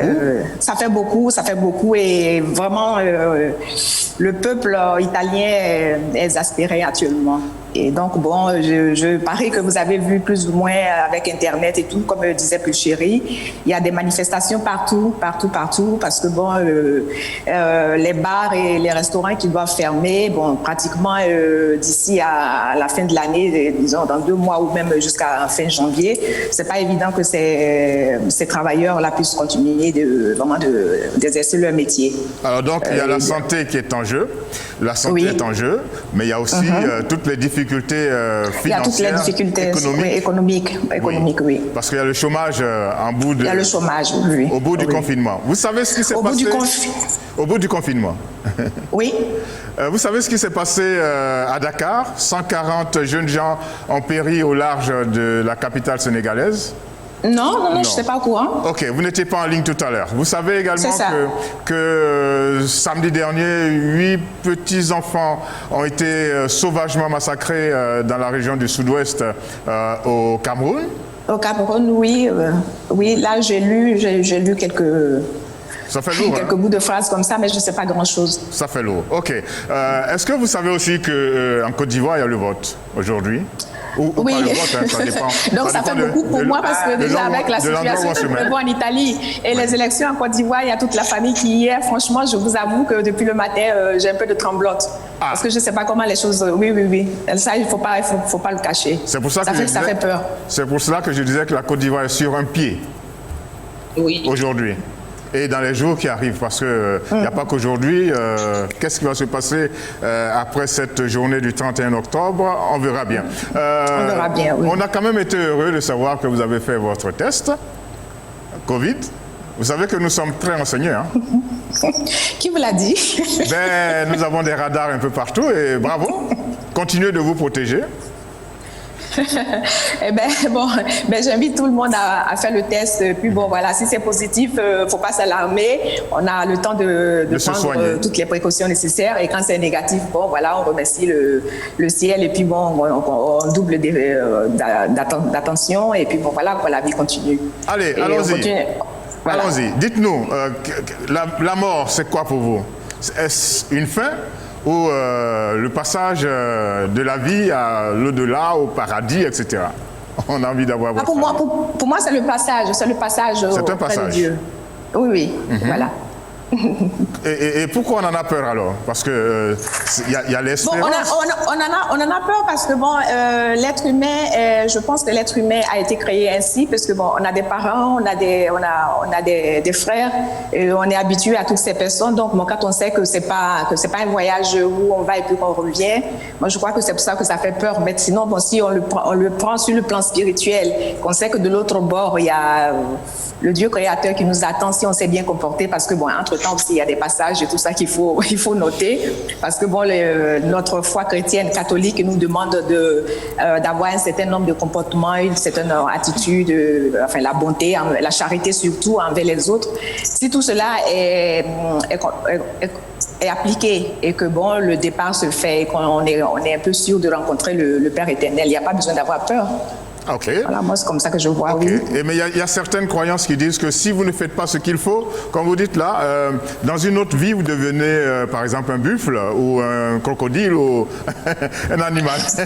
[SPEAKER 8] Ça fait beaucoup et vraiment le peuple italien est exaspéré actuellement. Et donc, bon, je parie que vous avez vu plus ou moins avec Internet et tout, comme disait Pulchéry, il y a des manifestations partout, parce que, bon, les bars et les restaurants qui doivent fermer, bon, pratiquement d'ici à la fin de l'année, disons dans 2 mois ou même jusqu'à fin janvier, c'est pas évident que ces travailleurs-là puissent continuer d'exercer leur métier.
[SPEAKER 1] Alors donc, il y a la santé qui est en jeu, la santé est en jeu, mais il y a aussi toutes les difficultés financières,
[SPEAKER 8] il y a toutes les difficultés économiques, oui.
[SPEAKER 1] Parce qu'il y a le chômage
[SPEAKER 8] il y a le chômage, oui.
[SPEAKER 1] Au bout du confinement. Vous savez ce qui s'est passé au bout du confinement?
[SPEAKER 8] Oui.
[SPEAKER 1] Vous savez ce qui s'est passé à Dakar? 140 jeunes gens ont péri au large de la capitale sénégalaise.
[SPEAKER 8] Non, je ne sais pas au courant.
[SPEAKER 1] Ok, vous n'étiez pas en ligne tout à l'heure. Vous savez également que samedi dernier, 8 petits-enfants ont été sauvagement massacrés dans la région du sud-ouest au Cameroun. Au
[SPEAKER 8] Cameroun, oui. Oui, là, j'ai lu quelques...
[SPEAKER 1] Ça fait lourd,
[SPEAKER 8] quelques bouts de phrases comme ça, mais je ne sais pas grand-chose.
[SPEAKER 1] Ça fait lourd. Ok. Est-ce que vous savez aussi qu'en Côte d'Ivoire, il y a le vote aujourd'hui? Ou
[SPEAKER 8] oui.
[SPEAKER 1] Pas le vote, hein, ça dépend.
[SPEAKER 8] Donc ça fait beaucoup pour moi parce que déjà avec la situation que je vois en Italie et les élections en Côte d'Ivoire, il y a toute la famille qui y est. Franchement, je vous avoue que depuis le matin, j'ai un peu de tremblote. Parce que je ne sais pas comment les choses... Oui. Ça, il ne faut pas le cacher.
[SPEAKER 1] C'est pour ça
[SPEAKER 8] que ça fait peur.
[SPEAKER 1] C'est pour cela que je disais que la Côte d'Ivoire est sur un pied aujourd'hui. Et dans les jours qui arrivent, parce qu'il n'y a pas qu'aujourd'hui, qu'est-ce qui va se passer après cette journée du 31 octobre? On verra bien.
[SPEAKER 8] On verra bien, oui.
[SPEAKER 1] On a quand même été heureux de savoir que vous avez fait votre test Covid. Vous savez que nous sommes très renseignés. Hein?
[SPEAKER 8] Qui vous l'a dit?
[SPEAKER 1] Nous avons des radars un peu partout et bravo. Continuez de vous protéger.
[SPEAKER 8] J'invite tout le monde à faire le test. Puis bon, voilà, si c'est positif, faut pas s'alarmer. On a le temps de prendre toutes les précautions nécessaires. Et quand c'est négatif, bon, voilà, on remercie le ciel. Et puis bon, on double d'attention. Et puis bon, voilà, la vie continue.
[SPEAKER 1] Allez, allons-y.
[SPEAKER 8] Voilà.
[SPEAKER 1] Allons-y. Dites-nous, la mort, c'est quoi pour vous? Est-ce une fin ou le passage de la vie à l'au-delà, au paradis, etc. On a envie d'avoir votre avis.
[SPEAKER 8] Pour moi, c'est le passage. C'est le passage auprès de Dieu. Oui, voilà.
[SPEAKER 1] Et pourquoi on en a peur alors? Parce que y a l'espérance.
[SPEAKER 8] On en a peur parce que l'être humain, je pense que l'être humain a été créé ainsi parce que on a des parents, on a des frères, et on est habitué à toutes ces personnes. Donc quand on sait que c'est pas un voyage où on va et puis qu'on revient, moi je crois que c'est pour ça que ça fait peur. Mais sinon si on le prend sur le plan spirituel, qu'on sait que de l'autre bord il y a le Dieu créateur qui nous attend si on s'est bien comporté, parce que entre-temps aussi il y a des passages et tout ça qu'il faut noter, parce que notre foi chrétienne catholique nous demande d'avoir un certain nombre de comportements, une certaine attitude, la bonté, la charité surtout envers les autres. Si tout cela est appliqué et que le départ se fait et qu'on est un peu sûr de rencontrer le Père éternel, il n'y a pas besoin d'avoir peur.
[SPEAKER 1] Ok.
[SPEAKER 8] Voilà, moi c'est comme ça que je vois.
[SPEAKER 1] Okay.
[SPEAKER 8] Oui.
[SPEAKER 1] Mais il y a certaines croyances qui disent que si vous ne faites pas ce qu'il faut, comme vous dites là, dans une autre vie, vous devenez par exemple un buffle ou un crocodile ou un animal.
[SPEAKER 8] Ça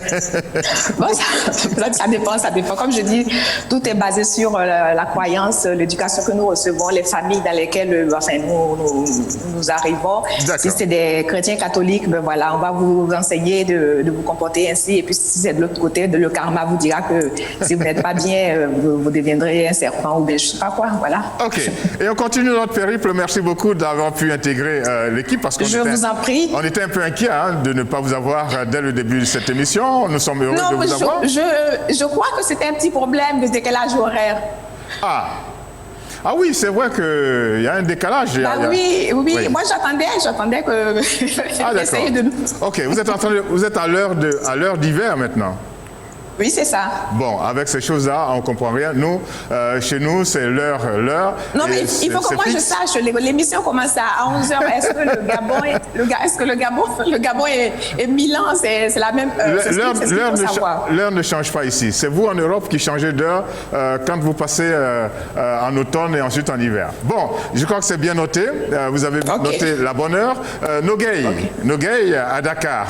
[SPEAKER 8] dépend. Comme je dis, tout est basé sur la croyance, l'éducation que nous recevons, les familles dans lesquelles nous arrivons. Si c'est des chrétiens catholiques, on va vous enseigner de vous comporter ainsi. Et puis si c'est de l'autre côté, le karma vous dira que si vous n'êtes pas bien, vous deviendrez un serpent ou bien je ne sais pas quoi, voilà.
[SPEAKER 1] Ok. Et on continue notre périple. Merci beaucoup d'avoir pu intégrer l'équipe parce qu'on
[SPEAKER 8] vous en prie.
[SPEAKER 1] On était un peu inquiets de ne pas vous avoir dès le début de cette émission. Nous sommes heureux de vous avoir.
[SPEAKER 8] Je crois que c'était un petit problème de décalage horaire.
[SPEAKER 1] Ah oui, c'est vrai qu'il y a un décalage.
[SPEAKER 8] Oui. Moi j'attendais que...
[SPEAKER 1] Ah d'accord. Ok, vous êtes à l'heure d'hiver maintenant.
[SPEAKER 8] Oui, c'est ça.
[SPEAKER 1] Bon, avec ces choses-là, on ne comprend rien. Nous, chez nous, c'est l'heure.
[SPEAKER 8] Non, mais il faut que moi je sache. L'émission commence à 11h. Est-ce que le Gabon est Milan? C'est la même heure.
[SPEAKER 1] L'heure ne change pas ici. C'est vous en Europe qui changez d'heure quand vous passez en automne et ensuite en hiver. Bon, je crois que c'est bien noté. Vous avez noté la bonne heure. Nogueï à Dakar.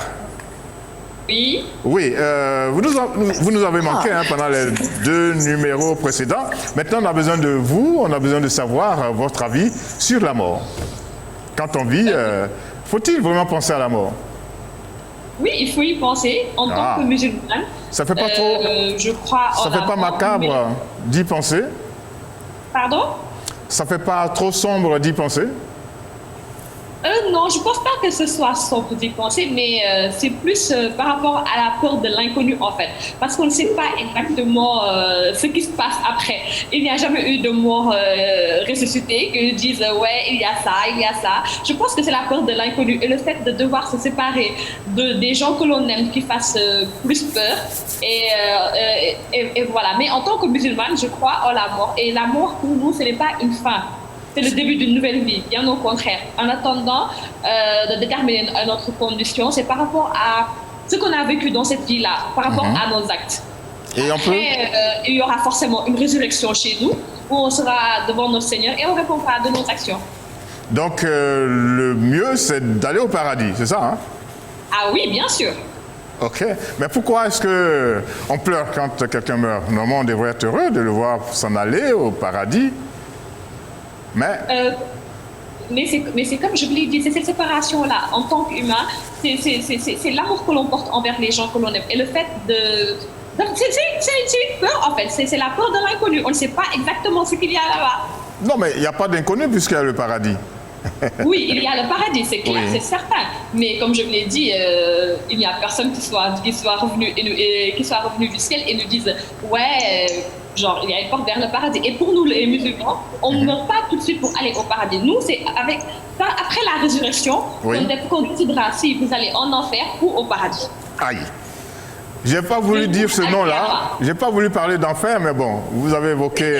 [SPEAKER 1] Oui, vous nous avez manqué pendant les 2 numéros précédents. Maintenant, on a besoin de vous, on a besoin de savoir votre avis sur la mort. Quand on vit, faut-il vraiment penser à la mort?
[SPEAKER 2] Oui, il faut y penser en tant que musulmane.
[SPEAKER 1] Ça fait pas trop.
[SPEAKER 2] Je crois.
[SPEAKER 1] Ça fait pas macabre d'y penser?
[SPEAKER 2] Pardon?
[SPEAKER 1] Ça fait pas trop sombre d'y penser?
[SPEAKER 2] Non, je ne pense pas que ce soit sombre d'y penser, mais c'est plus par rapport à la peur de l'inconnu en fait. Parce qu'on ne sait pas exactement ce qui se passe après. Il n'y a jamais eu de mort ressuscitée qui disent ouais, il y a ça. Je pense que c'est la peur de l'inconnu et le fait de devoir se séparer des gens que l'on aime qui fassent plus peur. Et voilà. Mais en tant que musulmane, je crois en la mort. Et la mort pour nous, ce n'est pas une fin. C'est le début d'une nouvelle vie, bien au contraire. En attendant de déterminer notre condition, c'est par rapport à ce qu'on a vécu dans cette vie-là, par rapport à nos actes.
[SPEAKER 1] Et
[SPEAKER 2] après, il y aura forcément une résurrection chez nous, où on sera devant notre Seigneur et on répondra de nos actions.
[SPEAKER 1] Donc, le mieux, c'est d'aller au paradis, c'est ça, hein?
[SPEAKER 2] Ah oui, bien sûr.
[SPEAKER 1] Ok, mais pourquoi est-ce qu'on pleure quand quelqu'un meurt? Normalement, on devrait être heureux de le voir s'en aller au paradis. Mais c'est comme je vous l'ai dit, c'est cette séparation-là, en tant qu'humain, c'est l'amour que l'on porte envers les gens que l'on aime. Et le fait c'est une peur en fait, c'est la peur de l'inconnu. On ne sait pas exactement ce qu'il y a là-bas. Non, mais il n'y a pas d'inconnu puisqu'il y a le paradis.
[SPEAKER 2] Oui, il y a le paradis, c'est clair, c'est certain. Mais comme je vous l'ai dit, il n'y a personne qui soit revenu du ciel et nous dise genre, il y a une porte vers le paradis. Et pour nous, les musulmans, on ne meurt pas tout de suite pour aller au paradis. Nous, c'est après la résurrection qu'on décidera si vous allez en enfer ou au paradis.
[SPEAKER 1] Aïe. J'ai pas voulu dire ce nom-là. J'ai pas voulu parler d'enfer, mais bon, vous avez évoqué.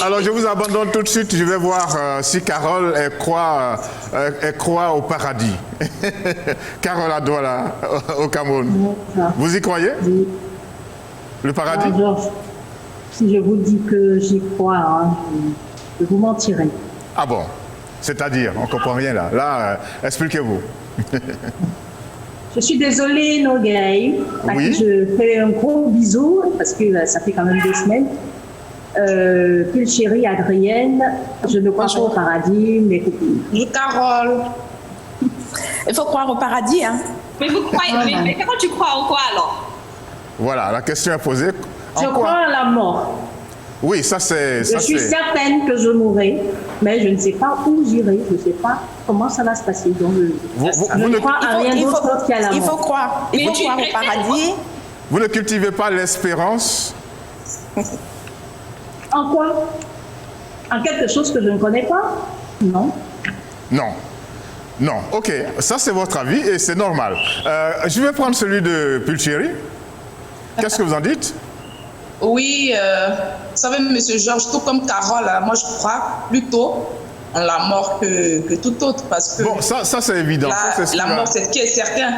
[SPEAKER 1] Alors, je vous abandonne tout de suite. Je vais voir si Carole elle croit au paradis. Carole à Douala, au Cameroun. Vous y croyez? Le paradis?
[SPEAKER 4] Si je vous dis que j'y crois, hein, je vous mentirai.
[SPEAKER 1] Ah bon? C'est-à-dire, on ne comprend rien là. Là, expliquez-vous.
[SPEAKER 4] Je suis désolée, Nogueï, à
[SPEAKER 1] Oui.
[SPEAKER 4] qui je fais un gros bisou, parce que ça fait quand même 2 semaines. Puis chérie Adrienne, je ne crois pas au paradis, mes copines.
[SPEAKER 7] Bonjour Carole.
[SPEAKER 8] Il faut croire au paradis, hein.
[SPEAKER 2] Mais vous croyez, mais comment tu crois en quoi alors?
[SPEAKER 1] Voilà, la question est posée. En
[SPEAKER 4] Je
[SPEAKER 1] quoi?
[SPEAKER 4] crois à la mort.
[SPEAKER 1] Oui, ça c'est...
[SPEAKER 4] Je suis certaine que je mourrai, mais je ne sais pas où j'irai, je ne sais pas comment ça va se passer. Donc, je ne crois à rien d'autre qu'à la mort.
[SPEAKER 8] Il faut croire au paradis.
[SPEAKER 1] Vous ne cultivez pas l'espérance?
[SPEAKER 4] En quoi? En quelque chose que je ne connais pas? Non.
[SPEAKER 1] Non. Non, ok, ça c'est votre avis et c'est normal. Je vais prendre celui de Pulchéry. Qu'est-ce que vous en dites?
[SPEAKER 7] Oui, vous savez, Monsieur Georges, tout comme Carole, moi je crois plutôt en la mort que tout autre, parce que
[SPEAKER 1] bon, ça c'est évident.
[SPEAKER 7] La mort, c'est ce qui est certain.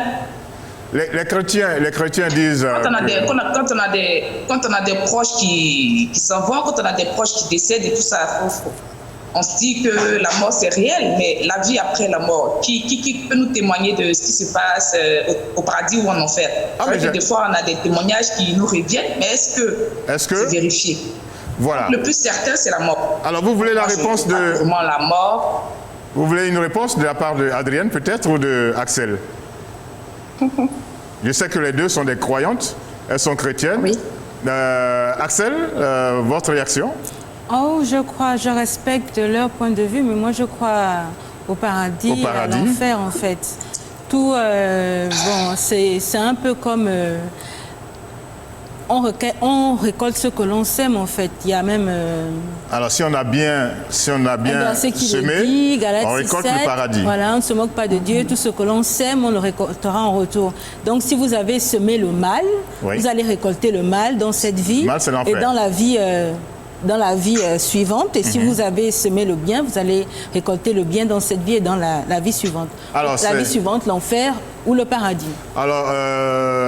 [SPEAKER 1] Les chrétiens disent...
[SPEAKER 7] Quand on a des proches qui s'en vont, quand on a des proches qui décèdent et tout ça, on se dit que la mort c'est réel, mais la vie après la mort, qui peut nous témoigner de ce qui se passe au paradis ou en enfer? Des fois on a des témoignages qui nous reviennent, mais est-ce que c'est vérifié?
[SPEAKER 1] Voilà.
[SPEAKER 7] Donc, le plus certain c'est la mort.
[SPEAKER 1] Alors vous voulez la réponse de...
[SPEAKER 7] Vraiment la mort.
[SPEAKER 1] Vous voulez une réponse de la part d'Adrienne peut-être ou de Axel? Je sais que les deux sont des croyantes, elles sont chrétiennes.
[SPEAKER 8] Oui.
[SPEAKER 1] Axel, votre réaction?
[SPEAKER 3] Oh, je respecte leur point de vue, mais moi je crois au paradis, à l'enfer en fait. Tout, bon, c'est un peu comme on récolte ce que l'on sème en fait. Il y a même.
[SPEAKER 1] Alors si on a bien semé, on récolte le paradis.
[SPEAKER 3] Voilà, on ne se moque pas de Dieu. Tout ce que l'on sème, on le récoltera en retour. Donc si vous avez semé le mal, vous allez récolter le mal dans cette vie et dans la vie. Dans la vie suivante, et si vous avez semé le bien, vous allez récolter le bien dans cette vie et dans la vie suivante.
[SPEAKER 1] Alors,
[SPEAKER 3] la vie suivante, l'enfer ou le paradis.
[SPEAKER 1] Alors,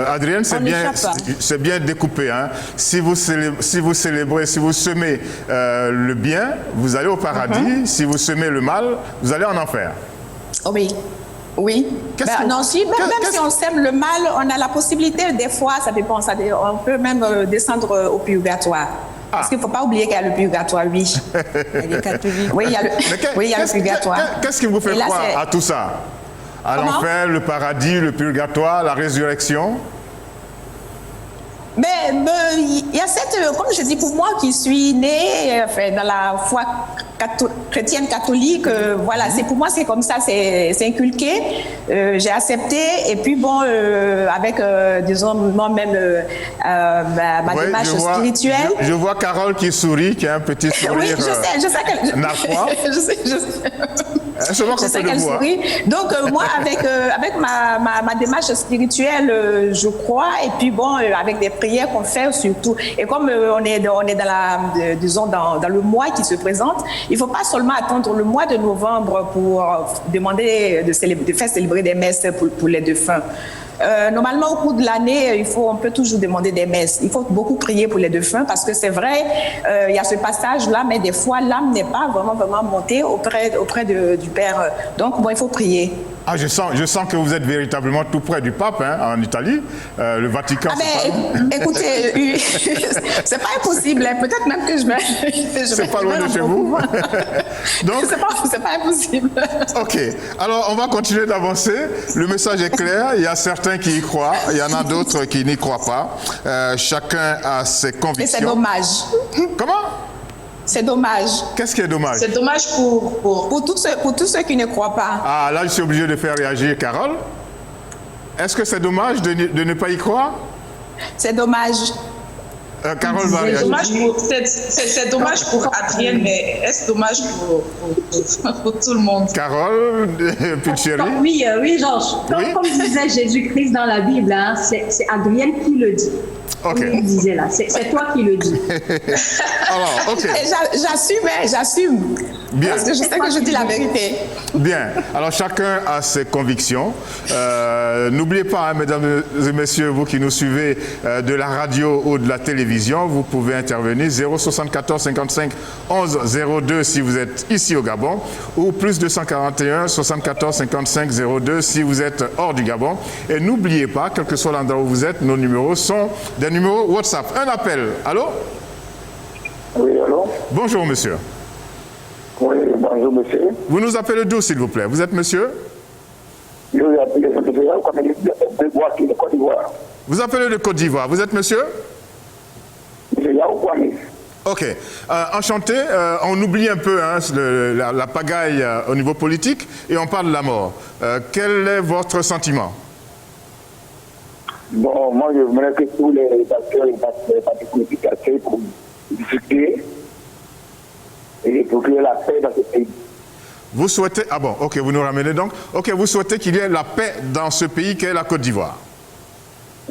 [SPEAKER 1] Adrienne, c'est bien découpé. Hein. Si vous célébrez, si vous semez le bien, vous allez au paradis. Si vous semez le mal, vous allez en enfer.
[SPEAKER 8] Oui. Oui. Même si on sème le mal, on a la possibilité, des fois, ça dépend, on peut même descendre au purgatoire. Parce qu'il ne faut pas oublier qu'il y a le purgatoire, oui. Oui, il y a le purgatoire.
[SPEAKER 1] Qu'est-ce qui vous fait croire à tout ça? À l'enfer, le paradis, le purgatoire, la résurrection?
[SPEAKER 8] Mais il y a cette, comme je dis, pour moi qui suis née dans la foi chrétienne catholique, voilà, pour moi c'est comme ça, c'est inculqué, j'ai accepté, et puis bon, avec, disons, moi-même, ma démarche spirituelle.
[SPEAKER 1] Je vois Carole qui sourit, qui a un petit sourire.
[SPEAKER 8] Oui, je sais qu'elle... Je sais qu'elle sourit. Donc, moi, avec ma démarche spirituelle, je crois, et puis bon, avec des prières qu'on fait surtout. Et comme on est dans disons, dans le mois qui se présente, il ne faut pas seulement attendre le mois de novembre pour demander de faire célébrer des messes pour les défunts. Normalement, au cours de l'année, on peut toujours demander des messes. Il faut beaucoup prier pour les défunts parce que c'est vrai, il y a ce passage-là, mais des fois, l'âme n'est pas vraiment montée auprès du Père. Donc, bon, il faut prier.
[SPEAKER 1] Ah, je sens que vous êtes véritablement tout près du pape, hein, en Italie. Le Vatican.
[SPEAKER 8] Écoutez, c'est pas impossible. Hein. Peut-être même que je vais.
[SPEAKER 1] C'est pas loin de chez vous. Donc,
[SPEAKER 8] c'est pas impossible.
[SPEAKER 1] Ok. Alors, on va continuer d'avancer. Le message est clair. Il y a certains qui y croient. Il y en a d'autres qui n'y croient pas. Chacun a ses convictions.
[SPEAKER 8] Et c'est dommage.
[SPEAKER 1] Comment?
[SPEAKER 8] C'est dommage.
[SPEAKER 1] Qu'est-ce qui est dommage?
[SPEAKER 7] C'est dommage
[SPEAKER 8] pour tous ceux qui ne croient pas.
[SPEAKER 1] Ah, là, je suis obligé de faire réagir Carole. Est-ce que c'est dommage de ne pas y croire?
[SPEAKER 8] C'est dommage.
[SPEAKER 1] Carole va réagir.
[SPEAKER 7] C'est dommage pour Adrienne, mais est-ce dommage pour tout le monde?
[SPEAKER 1] Carole, Pulchéry.
[SPEAKER 4] Oui, Georges. Comme disait Jésus-Christ dans la Bible, hein, c'est Adrienne qui le dit.
[SPEAKER 1] Ok.
[SPEAKER 4] Comme il disait là, c'est toi qui le dis.
[SPEAKER 1] Alors, ok.
[SPEAKER 8] J'assume.
[SPEAKER 1] Bien.
[SPEAKER 8] Parce que je sais que je dis la vérité.
[SPEAKER 1] Bien. Alors, chacun a ses convictions. N'oubliez pas, hein, mesdames et messieurs, vous qui nous suivez de la radio ou de la télévision, vous pouvez intervenir 074 55 11 02 si vous êtes ici au Gabon ou plus 241 74 55 02 si vous êtes hors du Gabon. Et n'oubliez pas, quel que soit l'endroit où vous êtes, nos numéros sont des numéros WhatsApp. Un appel. Allô?
[SPEAKER 9] Oui, allô?
[SPEAKER 1] Bonjour, monsieur.
[SPEAKER 9] Oui, bonjour, monsieur.
[SPEAKER 1] Vous nous appelez d'où, s'il vous plaît? Vous êtes monsieur?
[SPEAKER 9] Je vous appelle de Côte d'Ivoire.
[SPEAKER 1] Vous appelez de Côte d'Ivoire. Vous êtes monsieur?
[SPEAKER 9] Monsieur Yao Kwame.
[SPEAKER 1] Ok. Enchanté. On oublie un peu hein, la pagaille au niveau politique et on parle de la mort. Quel est votre sentiment?
[SPEAKER 9] Bon, moi, je voudrais que tous les acteurs et les partis politiques essayent pour discuter et pour créer la paix dans ce pays.
[SPEAKER 1] Vous souhaitez... Ah bon, ok, vous nous ramenez donc. Ok, vous souhaitez qu'il y ait la paix dans ce pays qu'est la Côte d'Ivoire.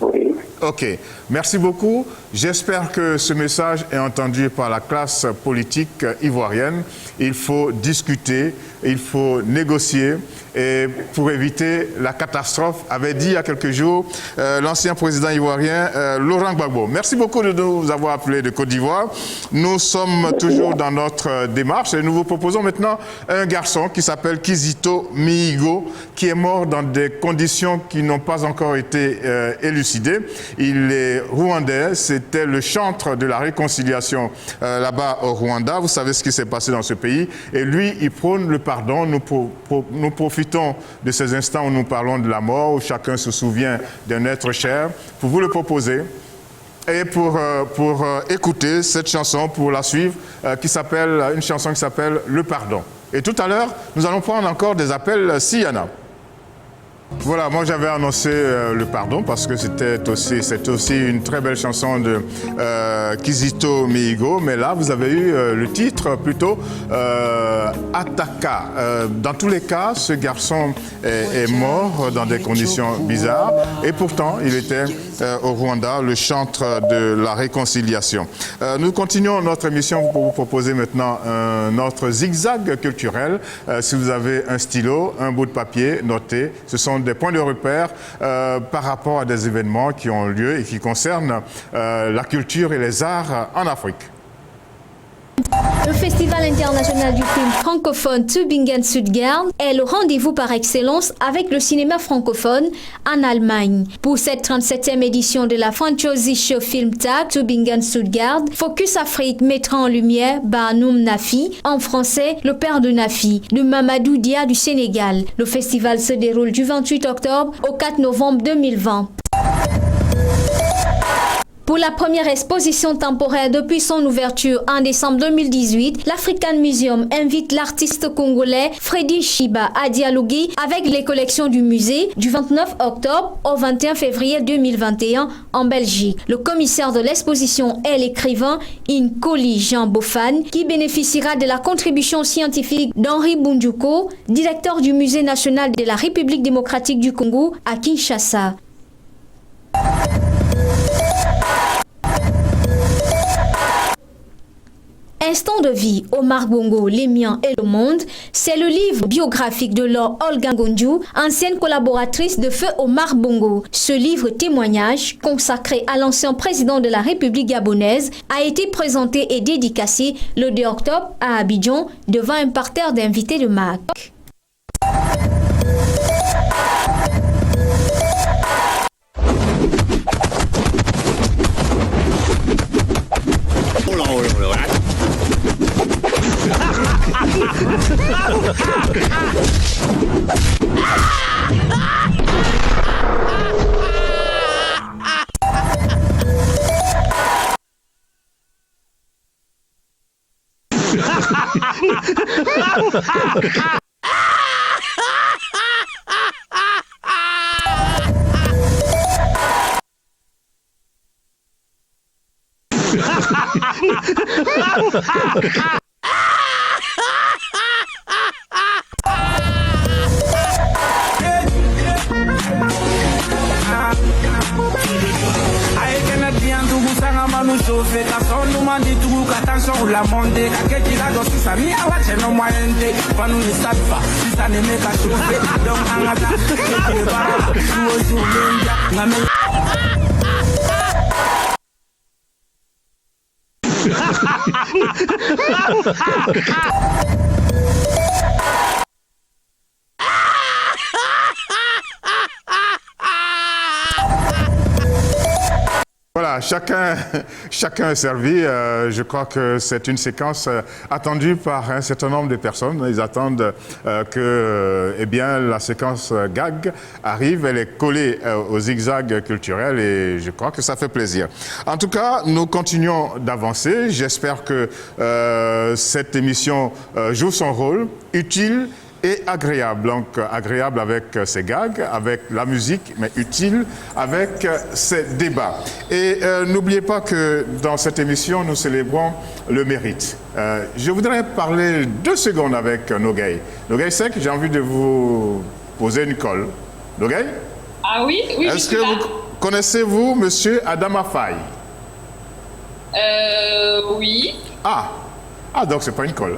[SPEAKER 9] Oui.
[SPEAKER 1] Ok, merci beaucoup. J'espère que ce message est entendu par la classe politique ivoirienne. Il faut discuter, il faut négocier et pour éviter la catastrophe, avait dit il y a quelques jours l'ancien président ivoirien Laurent Gbagbo. Merci beaucoup de nous avoir appelés de Côte d'Ivoire. Nous sommes toujours dans notre démarche et nous vous proposons maintenant un garçon qui s'appelle Kizito Mihigo, qui est mort dans des conditions qui n'ont pas encore été élucidées. Il est rwandais, c'était le chantre de la réconciliation là-bas au Rwanda. Vous savez ce qui s'est passé dans ce pays. Et lui, il prône le pardon. Nous profitons de ces instants où nous parlons de la mort, où chacun se souvient d'un être cher, pour vous le proposer et pour écouter cette chanson, pour la suivre, une chanson qui s'appelle « Le pardon ». Et tout à l'heure, nous allons prendre encore des appels s'il y en a. Voilà, moi j'avais annoncé le pardon parce que c'est aussi une très belle chanson de Kizito Mihigo, mais là vous avez eu le titre plutôt Ataka. Dans tous les cas, ce garçon est mort dans des conditions bizarres et pourtant il était au Rwanda le chantre de la réconciliation. Nous continuons notre émission pour vous proposer maintenant notre zigzag culturel. Si vous avez un stylo, un bout de papier, notez. Ce sont des points de repère par rapport à des événements qui ont lieu et qui concernent la culture et les arts en Afrique.
[SPEAKER 5] Le Festival international du film francophone Tübingen Südgern est le rendez-vous par excellence avec le cinéma francophone en Allemagne. Pour cette 37e édition de la Französische Filmtag Tübingen Südgern, Focus Afrique mettra en lumière Banoum Nafi, en français le père de Nafi, de Mamadou Dia du Sénégal. Le festival se déroule du 28 octobre au 4 novembre 2020. Pour la première exposition temporaire depuis son ouverture en décembre 2018, l'African Museum invite l'artiste congolais Freddy Shiba à dialoguer avec les collections du musée du 29 octobre au 21 février 2021 en Belgique. Le commissaire de l'exposition est l'écrivain Nkoli Jean Bofan qui bénéficiera de la contribution scientifique d'Henri Bundjuko, directeur du Musée national de la République démocratique du Congo à Kinshasa. Instant de vie, Omar Bongo, les miens et le monde, c'est le livre biographique de Laure Olga Ngondiou, ancienne collaboratrice de feu Omar Bongo. Ce livre témoignage, consacré à l'ancien président de la République gabonaise, a été présenté et dédicacé le 2 octobre à Abidjan devant un parterre d'invités de MAC.
[SPEAKER 10] I cannot be nous chauffer, car son nous m'a dit tout, attention ou la montée, car qui la dosi sa mi a watch no moyen de, pas nous ne savent pas, si ça ne met qu'à chauffer, donc en attaque, et para, nous aussi on vient,
[SPEAKER 1] Voilà, chacun est servi. Je crois que c'est une séquence attendue par un certain nombre de personnes. Ils attendent que eh bien, la séquence gag arrive. Elle est collée au zigzag culturel et je crois que ça fait plaisir. En tout cas, nous continuons d'avancer. J'espère que cette émission joue son rôle utile et agréable. Donc agréable avec ses gags, avec la musique, mais utile avec ses débats. Et n'oubliez pas que dans cette émission, nous célébrons le mérite. Je voudrais parler 2 secondes avec Nogay. Nogay Seck, j'ai envie de vous poser une colle. Nogay?
[SPEAKER 2] Ah oui, oui.
[SPEAKER 1] Est-ce que vous connaissez-vous Monsieur Adama Faye?
[SPEAKER 2] Oui.
[SPEAKER 1] Ah, donc c'est pas une colle.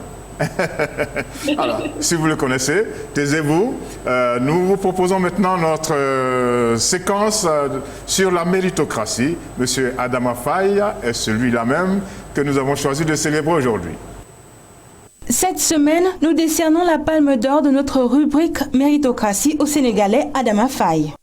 [SPEAKER 1] Alors, si vous le connaissez, taisez-vous. Nous vous proposons maintenant notre séquence sur la méritocratie. Monsieur Adama Faye est celui-là même que nous avons choisi de célébrer aujourd'hui.
[SPEAKER 11] Cette semaine, nous décernons la palme d'or de notre rubrique méritocratie au Sénégalais Adama Faye.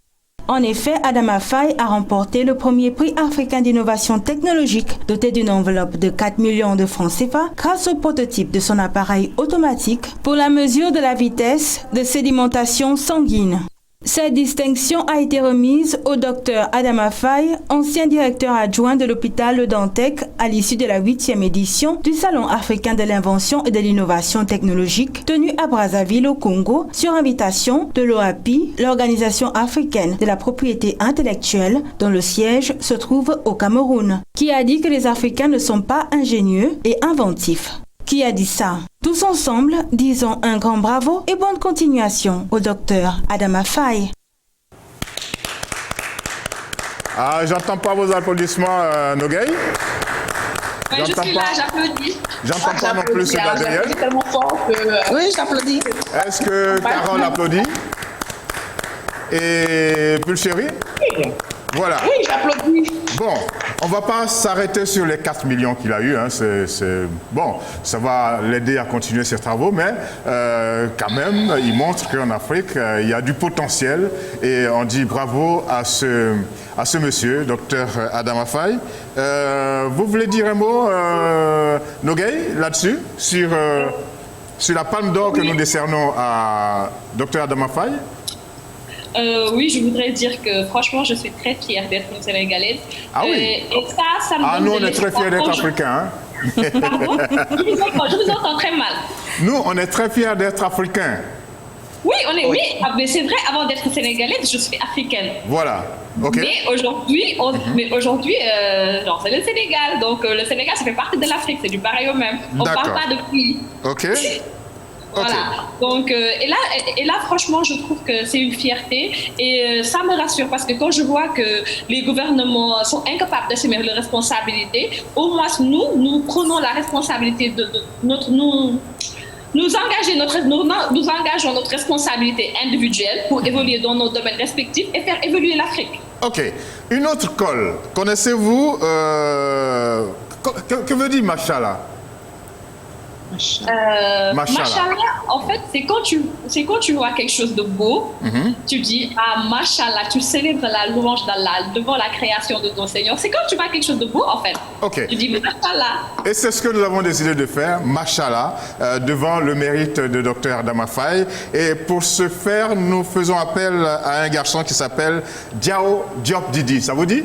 [SPEAKER 11] En effet, Adama Faye a remporté le premier prix africain d'innovation technologique doté d'une enveloppe de 4 millions de francs CFA grâce au prototype de son appareil automatique pour la mesure de la vitesse de sédimentation sanguine. Cette distinction a été remise au docteur Adama Faye, ancien directeur adjoint de l'hôpital Le Dantec, à l'issue de la 8e édition du Salon africain de l'invention et de l'innovation technologique tenu à Brazzaville au Congo sur invitation de l'OAPI, l'Organisation africaine de la propriété intellectuelle, dont le siège se trouve au Cameroun, qui a dit que les Africains ne sont pas ingénieux et inventifs. Qui a dit ça? Tous ensemble, disons un grand bravo et bonne continuation au docteur Adama Faye.
[SPEAKER 1] Ah, j'entends pas vos applaudissements, Nogay.
[SPEAKER 2] Je suis là, j'applaudis.
[SPEAKER 1] J'entends pas non plus ce Gabriel.
[SPEAKER 7] J'applaudis tellement fort que... Oui, j'applaudis.
[SPEAKER 1] Est-ce que Carole applaudit? Et Pulchéry?
[SPEAKER 7] Oui.
[SPEAKER 1] Voilà.
[SPEAKER 7] Oui, j'applaudis.
[SPEAKER 1] Bon, on ne va pas s'arrêter sur les 4 millions qu'il a eu. Hein. Bon, ça va l'aider à continuer ses travaux, mais quand même, il montre qu'en Afrique, il y a du potentiel. Et on dit bravo à ce monsieur, docteur Adama Faye. Vous voulez dire un mot, Nogay, là-dessus, sur la palme d'or que nous décernons à docteur Adama Faye?
[SPEAKER 2] Oui, je voudrais dire que franchement, je suis très fière d'être une Sénégalaise.
[SPEAKER 1] Ah oui.
[SPEAKER 2] Et ça me donne
[SPEAKER 1] nous, on est très fiers d'être africains. Hein?
[SPEAKER 2] Pardon, je vous entends très mal.
[SPEAKER 1] Nous, on est très fiers d'être africains.
[SPEAKER 2] Oui, oui, mais c'est vrai, avant d'être sénégalaise, je suis africaine.
[SPEAKER 1] Voilà, ok.
[SPEAKER 2] Mais aujourd'hui, c'est le Sénégal. Donc, le Sénégal, ça fait partie de l'Afrique, c'est du pareil au même. On ne parle pas de pays.
[SPEAKER 1] Ok.
[SPEAKER 2] Voilà. Donc, et là, franchement, je trouve que c'est une fierté et ça me rassure parce que quand je vois que les gouvernements sont incapables d'assumer leurs responsabilités, au moins nous prenons la responsabilité de nous engageons notre responsabilité individuelle pour évoluer dans nos domaines respectifs et faire évoluer l'Afrique.
[SPEAKER 1] Ok. Une autre colle. Connaissez-vous que veut dire Machallah?
[SPEAKER 2] Machallah, en fait, c'est quand tu vois quelque chose de beau, tu dis Machallah, tu célèbres la louange d'Allah devant la création de ton Seigneur. C'est quand tu vois quelque chose de beau, en fait.
[SPEAKER 1] Okay.
[SPEAKER 2] Tu dis Machallah.
[SPEAKER 1] Et c'est ce que nous avons décidé de faire, Machallah, devant le mérite de Dr Adama Faye. Et pour ce faire, nous faisons appel à un garçon qui s'appelle Diao Diop Didi. Ça vous dit?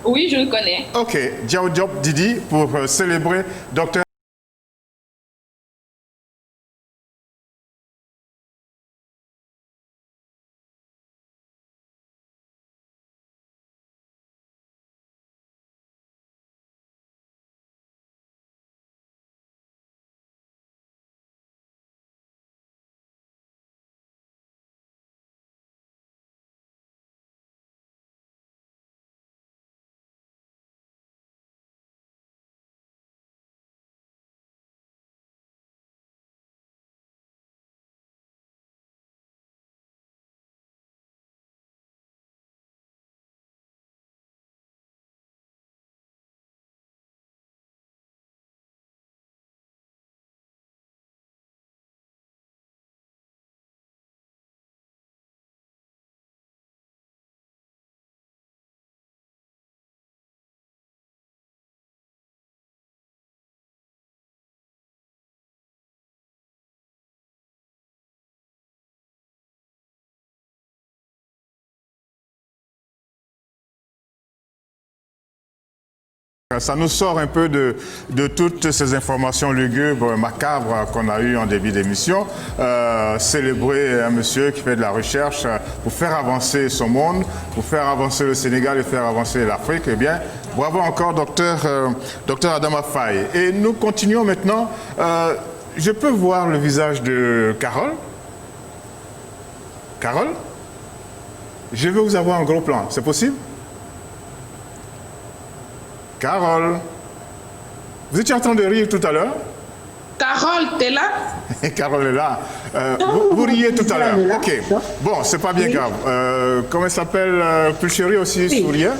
[SPEAKER 2] Oui, je le connais.
[SPEAKER 1] Ok, Diao Diop Didi pour célébrer Dr Ça nous sort un peu de toutes ces informations lugubres, macabres qu'on a eues en début d'émission. Célébrer un monsieur qui fait de la recherche pour faire avancer son monde, pour faire avancer le Sénégal et faire avancer l'Afrique. Eh bien, bravo encore, docteur Adama Faye. Et nous continuons maintenant. Je peux voir le visage de Carole? Carole? Je veux vous avoir en gros plan. C'est possible? Carole, vous étiez en train de rire tout à l'heure?
[SPEAKER 7] Carole, t'es là?
[SPEAKER 1] Carole est là. Vous riez tout à l'heure. Ok. Bon, c'est pas bien grave. Comment elle s'appelle? Pulchérie aussi souriait.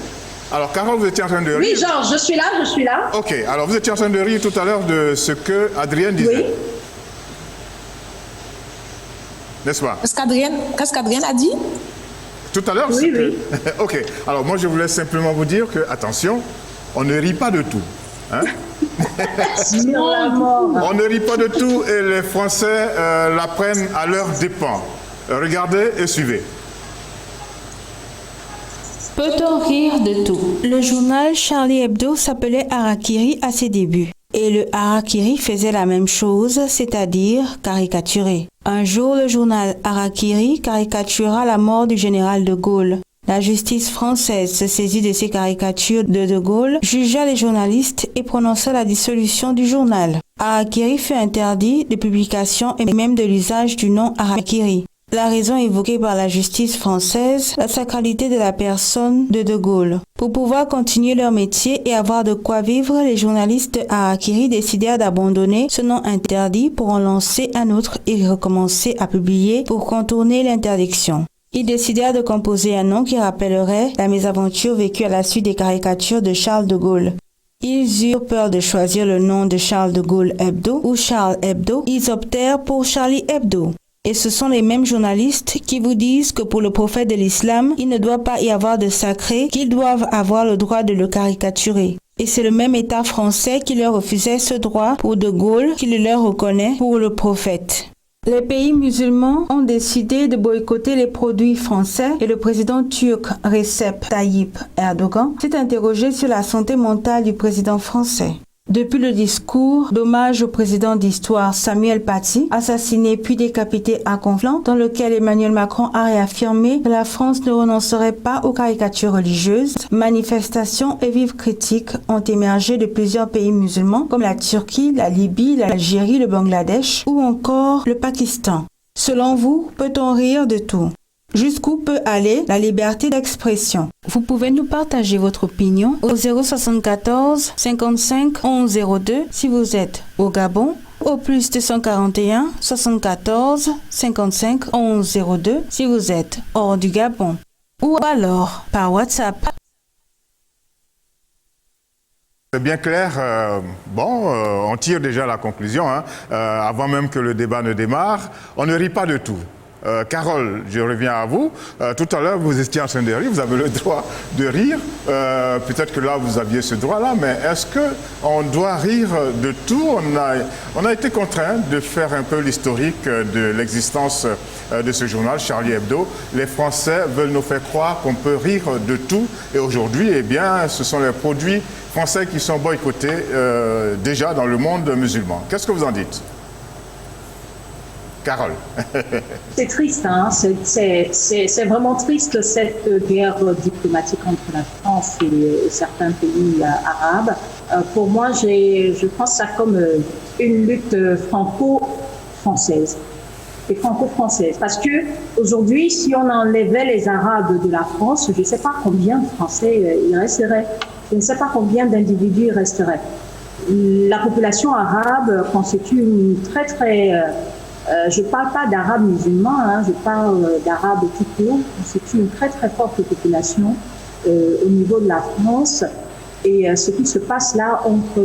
[SPEAKER 1] Alors, Carole, vous étiez en train de rire?
[SPEAKER 4] Oui, Georges, je suis là.
[SPEAKER 1] Ok. Alors, vous étiez en train de rire tout à l'heure de ce que Adrienne disait.
[SPEAKER 4] Oui.
[SPEAKER 1] N'est-ce pas?
[SPEAKER 8] Qu'est-ce qu'Adrienne a dit?
[SPEAKER 1] Tout à l'heure,
[SPEAKER 4] oui.
[SPEAKER 1] Ok. Alors, moi, je voulais simplement vous dire que, attention, on ne rit pas de tout. Hein? On ne rit pas de tout et les Français la prennent à leurs dépens. Regardez et suivez.
[SPEAKER 11] Peut-on rire de tout? Le journal Charlie Hebdo s'appelait Harakiri à ses débuts. Et le Harakiri faisait la même chose, c'est-à-dire caricaturer. Un jour, le journal Harakiri caricatura la mort du général de Gaulle. La justice française se saisit de ces caricatures de Gaulle, jugea les journalistes et prononça la dissolution du journal. Harakiri fut interdit de publication et même de l'usage du nom Harakiri. La raison évoquée par la justice française, la sacralité de la personne de Gaulle. Pour pouvoir continuer leur métier et avoir de quoi vivre, les journalistes de Harakiri décidèrent d'abandonner ce nom interdit pour en lancer un autre et recommencer à publier pour contourner l'interdiction. Ils décidèrent de composer un nom qui rappellerait la mésaventure vécue à la suite des caricatures de Charles de Gaulle. Ils eurent peur de choisir le nom de Charles de Gaulle Hebdo ou Charles Hebdo. Ils optèrent pour Charlie Hebdo. Et ce sont les mêmes journalistes qui vous disent que pour le prophète de l'islam, il ne doit pas y avoir de sacré, qu'ils doivent avoir le droit de le caricaturer. Et c'est le même État français qui leur refusait ce droit pour de Gaulle, qui le leur reconnaît pour le prophète. Les pays musulmans ont décidé de boycotter les produits français et le président turc Recep Tayyip Erdogan s'est interrogé sur la santé mentale du président français. Depuis le discours d'hommage au président d'histoire Samuel Paty, assassiné puis décapité à Conflans, dans lequel Emmanuel Macron a réaffirmé que la France ne renoncerait pas aux caricatures religieuses, manifestations et vives critiques ont émergé de plusieurs pays musulmans comme la Turquie, la Libye, l'Algérie, le Bangladesh ou encore le Pakistan. Selon vous, peut-on rire de tout? Jusqu'où peut aller la liberté d'expression? Vous pouvez nous partager votre opinion au 074 55 11 02 si vous êtes au Gabon, au plus 241 74 55 11 02 si vous êtes hors du Gabon, ou alors par WhatsApp.
[SPEAKER 1] C'est bien clair. On tire déjà la conclusion, hein, avant même que le débat ne démarre. On ne rit pas de tout. Carole, je reviens à vous. Tout à l'heure, vous étiez en train de rire, vous avez le droit de rire. Peut-être que là, vous aviez ce droit-là, mais est-ce qu'on doit rire de tout? On a été contraint de faire un peu l'historique de l'existence de ce journal, Charlie Hebdo. Les Français veulent nous faire croire qu'on peut rire de tout. Et aujourd'hui, eh bien, ce sont les produits français qui sont boycottés déjà dans le monde musulman. Qu'est-ce que vous en dites? Carole.
[SPEAKER 4] C'est triste, hein? C'est vraiment triste cette guerre diplomatique entre la France et certains pays arabes. Pour moi, je pense ça comme une lutte franco-française. Et franco-française. Parce que aujourd'hui, si on enlevait les Arabes de la France, je ne sais pas combien de Français il resterait. Je ne sais pas combien d'individus il resterait. La population arabe constitue une je ne parle pas d'arabes musulmans, hein, je parle d'arabes tout court. C'est une très très forte population au niveau de la France. Et ce qui se passe là entre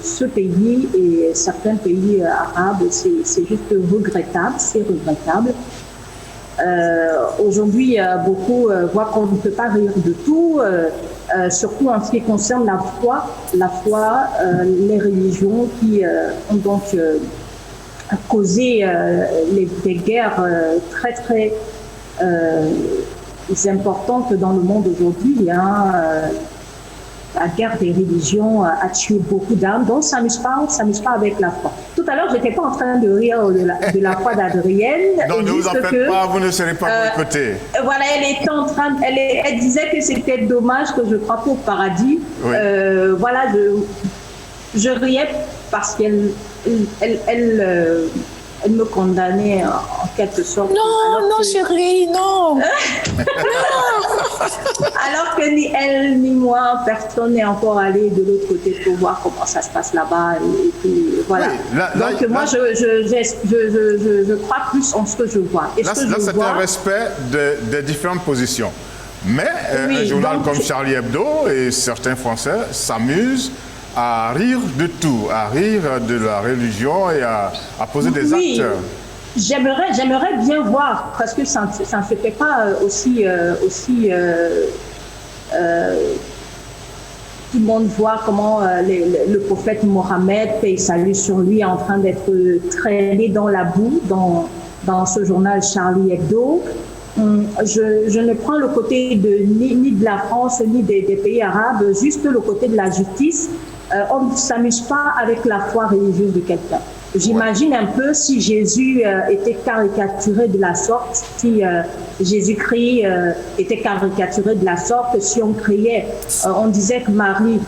[SPEAKER 4] ce pays et certains pays arabes, c'est juste regrettable, c'est regrettable. Aujourd'hui, beaucoup voient qu'on ne peut pas rire de tout, surtout en ce qui concerne la foi, les religions qui ont donc causé des guerres très très importantes dans le monde aujourd'hui. Hein. la guerre des religions a tué beaucoup d'âmes. Donc, ça m'amuse pas avec la foi. Tout à l'heure, je n'étais pas en train de rire de la foi d'Adrienne.
[SPEAKER 1] Non, ne vous en faites pas, vous ne serez pas boycotté.
[SPEAKER 4] Voilà, elle disait que c'était dommage que je crois pas au paradis. Oui. Voilà, je riais parce qu'elle me condamnait en quelque sorte.
[SPEAKER 8] Non, chérie, non. Non.
[SPEAKER 4] Alors que ni elle ni moi, personne n'est encore allé de l'autre côté pour voir comment ça se passe là-bas. Et puis, voilà. Oui, donc moi, je crois plus en ce que je vois.
[SPEAKER 1] Là, c'est un respect des différentes positions. Mais un journal comme Charlie Hebdo et certains Français s'amusent à rire de tout, à rire de la religion et à poser des actes.
[SPEAKER 4] J'aimerais bien voir, parce que ça ne se fait pas aussi tout le monde voit comment le prophète Mohammed, paix et salut sur lui, est en train d'être traîné dans la boue dans ce journal Charlie Hebdo. Je ne prends le côté ni de la France ni des pays arabes, juste le côté de la justice. On ne s'amuse pas avec la foi religieuse de quelqu'un. J'imagine un peu si Jésus était caricaturé de la sorte, si Jésus-Christ était caricaturé de la sorte, si on criait, on disait que Marie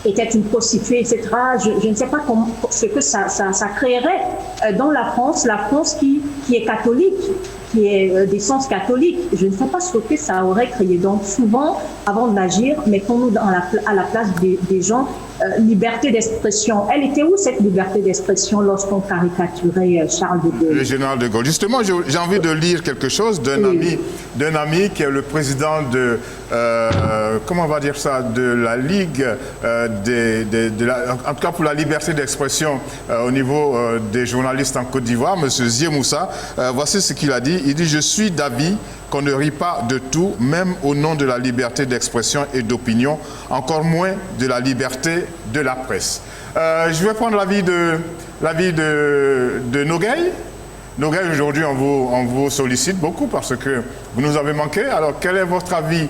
[SPEAKER 4] était une prostituée, etc. Je ne sais pas ce que ça créerait dans la France qui est catholique, qui est d'essence catholique. Je ne sais pas ce que ça aurait créé. Donc souvent, avant d'agir, mettons-nous à la place des gens. Liberté d'expression. Elle était où cette liberté d'expression lorsqu'on caricaturait Charles de Gaulle?
[SPEAKER 1] Le général de Gaulle. Justement, j'ai envie de lire quelque chose d'un ami qui est le président de, comment on va dire ça, de la Ligue, en tout cas pour la liberté d'expression au niveau des journalistes en Côte d'Ivoire, M. Zié Moussa. Voici ce qu'il a dit. Il dit « Je suis d'avis qu'on ne rit pas de tout, même au nom de la liberté d'expression et d'opinion, encore moins de la liberté de la presse. » Je vais prendre l'avis de Nogueil. Nogueil, aujourd'hui, on vous sollicite beaucoup parce que vous nous avez manqué. Alors, quel est votre avis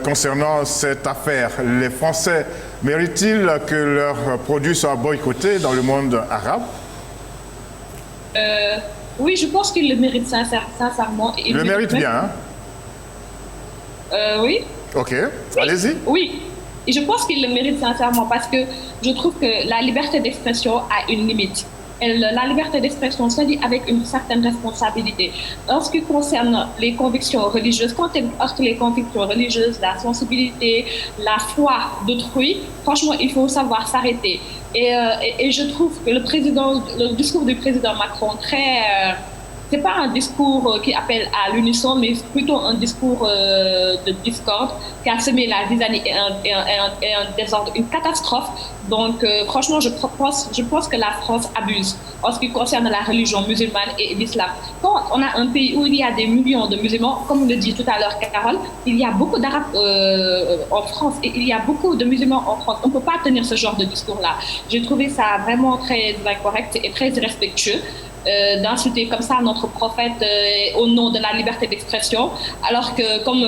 [SPEAKER 1] concernant cette affaire? Les Français méritent-ils que leurs produits soient boycottés dans le monde arabe?
[SPEAKER 2] Oui, je pense qu'il le mérite sincèrement.
[SPEAKER 1] Il le mérite bien, hein?
[SPEAKER 2] Oui.
[SPEAKER 1] Ok, allez-y.
[SPEAKER 2] Oui, et je pense qu'il le mérite sincèrement parce que je trouve que la liberté d'expression a une limite. La liberté d'expression se dit avec une certaine responsabilité. En ce qui concerne les convictions religieuses, quand elle heurte les convictions religieuses, la sensibilité, la foi d'autrui, franchement, il faut savoir s'arrêter. Et je trouve que le discours du président Macron, c'est pas un discours qui appelle à l'unisson, mais plutôt un discours de discorde qui a semé la zizanie et un désordre, une catastrophe. Donc, franchement, je pense que la France abuse en ce qui concerne la religion musulmane et l'islam. Quand on a un pays où il y a des millions de musulmans, comme le dit tout à l'heure Carole, il y a beaucoup d'Arabes en France et il y a beaucoup de musulmans en France. On ne peut pas tenir ce genre de discours-là. J'ai trouvé ça vraiment très incorrect et très irrespectueux. D'insulter comme ça notre prophète au nom de la liberté d'expression, alors que, comme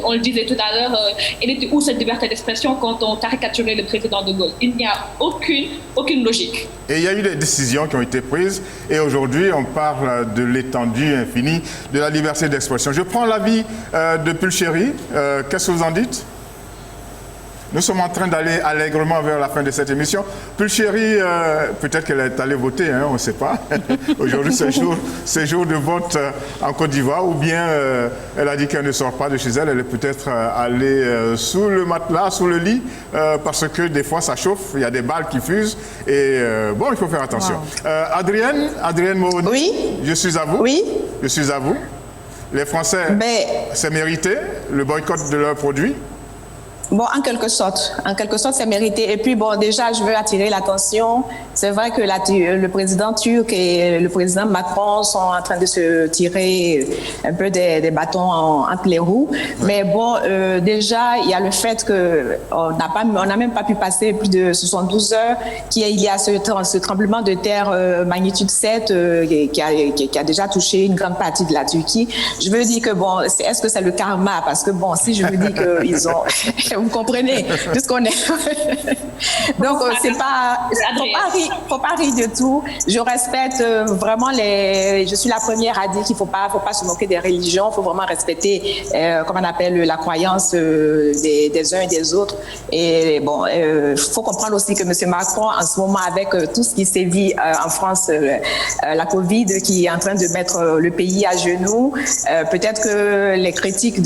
[SPEAKER 2] on le disait tout à l'heure, elle était où cette liberté d'expression quand on caricaturait le président de Gaulle? Il n'y a aucune logique. Et
[SPEAKER 1] il y a eu des décisions qui ont été prises, et aujourd'hui on parle de l'étendue infinie de la liberté d'expression. Je prends l'avis de Pulchéry. Qu'est-ce que vous en dites? Nous sommes en train d'aller allègrement vers la fin de cette émission. Pulchéry, peut-être qu'elle est allée voter, hein, on ne sait pas. Aujourd'hui, c'est jour de vote en Côte d'Ivoire, ou bien elle a dit qu'elle ne sort pas de chez elle. Elle est peut-être allée sous le matelas, sous le lit, parce que des fois ça chauffe, il y a des balles qui fusent. Et bon, il faut faire attention. Wow. Adrienne Moroni, oui. Je suis à vous. Oui. Je suis à vous. Les Français, c'est mérité, le boycott de leurs produits?
[SPEAKER 8] Bon, en quelque sorte, c'est mérité. Et puis, bon, déjà, je veux attirer l'attention. C'est vrai que le président turc et le président Macron sont en train de se tirer un peu des bâtons entre les roues. Ouais. Mais bon, déjà, il y a le fait qu'on n'a même pas pu passer plus de 72 heures qu'il y a ce tremblement de terre magnitude 7 qui a déjà touché une grande partie de la Turquie. Je veux dire que, bon, est-ce que c'est le karma? Parce que, bon, si je veux dire qu'ils ont... vous comprenez, puisqu'on est... Donc, c'est pas... Faut pas rire de tout. Je respecte vraiment je suis la première à dire qu'il faut pas se moquer des religions. Il faut vraiment respecter, comment on appelle, la croyance des uns et des autres. Et bon, faut comprendre aussi que M. Macron, en ce moment, avec tout ce qui sévit en France, la COVID qui est en train de mettre le pays à genoux, peut-être que les critiques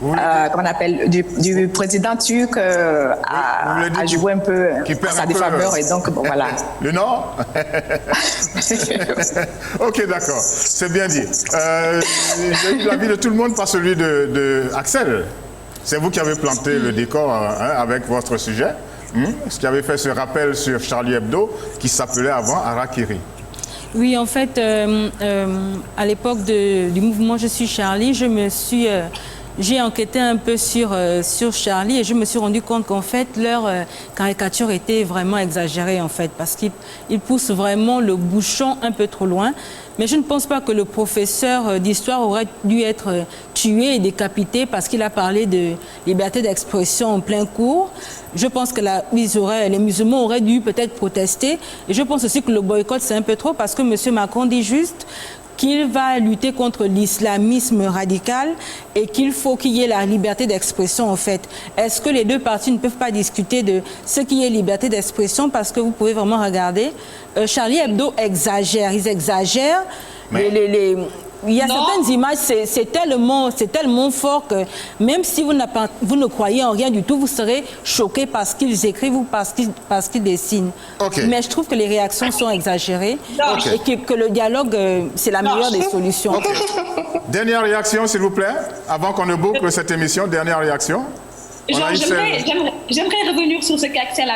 [SPEAKER 8] comment on appelle, du président turc a joué un peu à sa défaveur, et donc bon, voilà.
[SPEAKER 1] Le Nord. Ok, d'accord, c'est bien dit. J'ai eu l'avis de tout le monde, pas celui de Axel. C'est vous qui avez planté le décor avec votre sujet, ce qui avait fait ce rappel sur Charlie Hebdo qui s'appelait avant Harakiri.
[SPEAKER 3] Oui, en fait, à l'époque du mouvement Je suis Charlie, j'ai enquêté un peu sur Charlie et je me suis rendu compte qu'en fait, leur caricature était vraiment exagérée, en fait, parce qu'ils poussent vraiment le bouchon un peu trop loin. Mais je ne pense pas que le professeur d'histoire aurait dû être tué et décapité parce qu'il a parlé de liberté d'expression en plein cours. Je pense que les musulmans auraient dû peut-être protester. Et je pense aussi que le boycott, c'est un peu trop parce que M. Macron dit juste qu'il va lutter contre l'islamisme radical et qu'il faut qu'il y ait la liberté d'expression, en fait. Est-ce que les deux parties ne peuvent pas discuter de ce qui est liberté d'expression? Parce que vous pouvez vraiment regarder, Charlie Hebdo exagère, ils exagèrent. Il y a certaines images, c'est tellement fort que même si vous ne croyez en rien du tout, vous serez choqué parce qu'ils écrivent ou parce qu'ils dessinent. Okay. Mais je trouve que les réactions sont exagérées et que le dialogue, c'est la meilleure des solutions.
[SPEAKER 1] Okay. Dernière réaction, s'il vous plaît, avant qu'on ne boucle cette émission. Dernière réaction.
[SPEAKER 2] J'aimerais revenir sur ce qu'Axel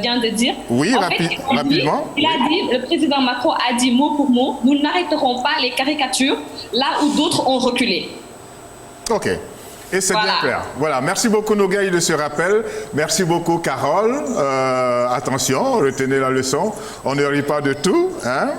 [SPEAKER 2] vient de dire.
[SPEAKER 1] Oui, rapidement.
[SPEAKER 2] Le président Macron a dit mot pour mot, nous n'arrêterons pas les caricatures là où d'autres ont reculé.
[SPEAKER 1] Ok. Et c'est bien clair. Voilà, merci beaucoup Nogaï de ce rappel. Merci beaucoup Carole. Attention, retenez la leçon. On ne rit pas de tout. Hein?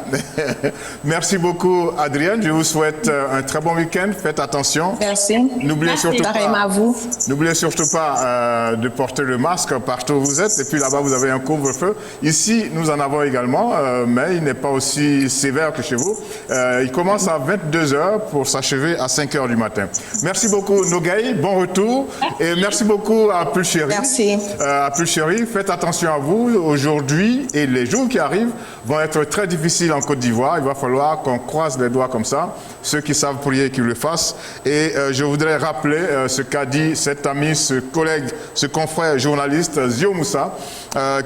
[SPEAKER 1] Merci beaucoup Adrienne. Je vous souhaite un très bon week-end. Faites attention.
[SPEAKER 8] Merci.
[SPEAKER 1] N'oubliez surtout
[SPEAKER 8] pas, à vous.
[SPEAKER 1] N'oubliez surtout pas de porter le masque partout où vous êtes. Et puis là-bas, vous avez un couvre-feu. Ici, nous en avons également, mais il n'est pas aussi sévère que chez vous. Il commence à 22h pour s'achever à 5h du matin. Merci beaucoup Nogaï. Bon retour et merci beaucoup à Pulchéry.
[SPEAKER 8] Merci.
[SPEAKER 1] À Pulchéry, faites attention à vous. Aujourd'hui et les jours qui arrivent vont être très difficiles en Côte d'Ivoire. Il va falloir qu'on croise les doigts comme ça. Ceux qui savent prier, qu'ils le fassent. Et je voudrais rappeler ce qu'a dit cet ami, ce collègue, ce confrère journaliste Zio Moussa,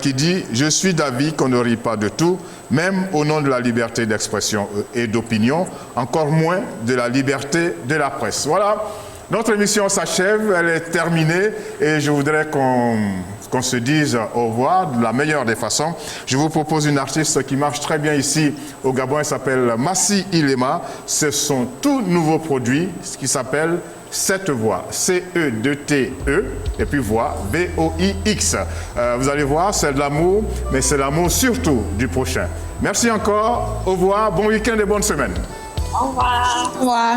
[SPEAKER 1] qui dit « Je suis d'avis qu'on ne rit pas de tout, même au nom de la liberté d'expression et d'opinion, encore moins de la liberté de la presse. » Voilà. Notre émission s'achève, elle est terminée et je voudrais qu'on se dise au revoir de la meilleure des façons. Je vous propose une artiste qui marche très bien ici au Gabon, elle s'appelle Massi Ilema. C'est son tout nouveau produit, ce qui s'appelle Cette Voix, C-E-2-T-E, et puis Voix, V-O-I-X. Vous allez voir, c'est de l'amour, mais c'est l'amour surtout du prochain. Merci encore, au revoir, bon week-end et bonne semaine.
[SPEAKER 2] Au revoir.
[SPEAKER 8] Au revoir.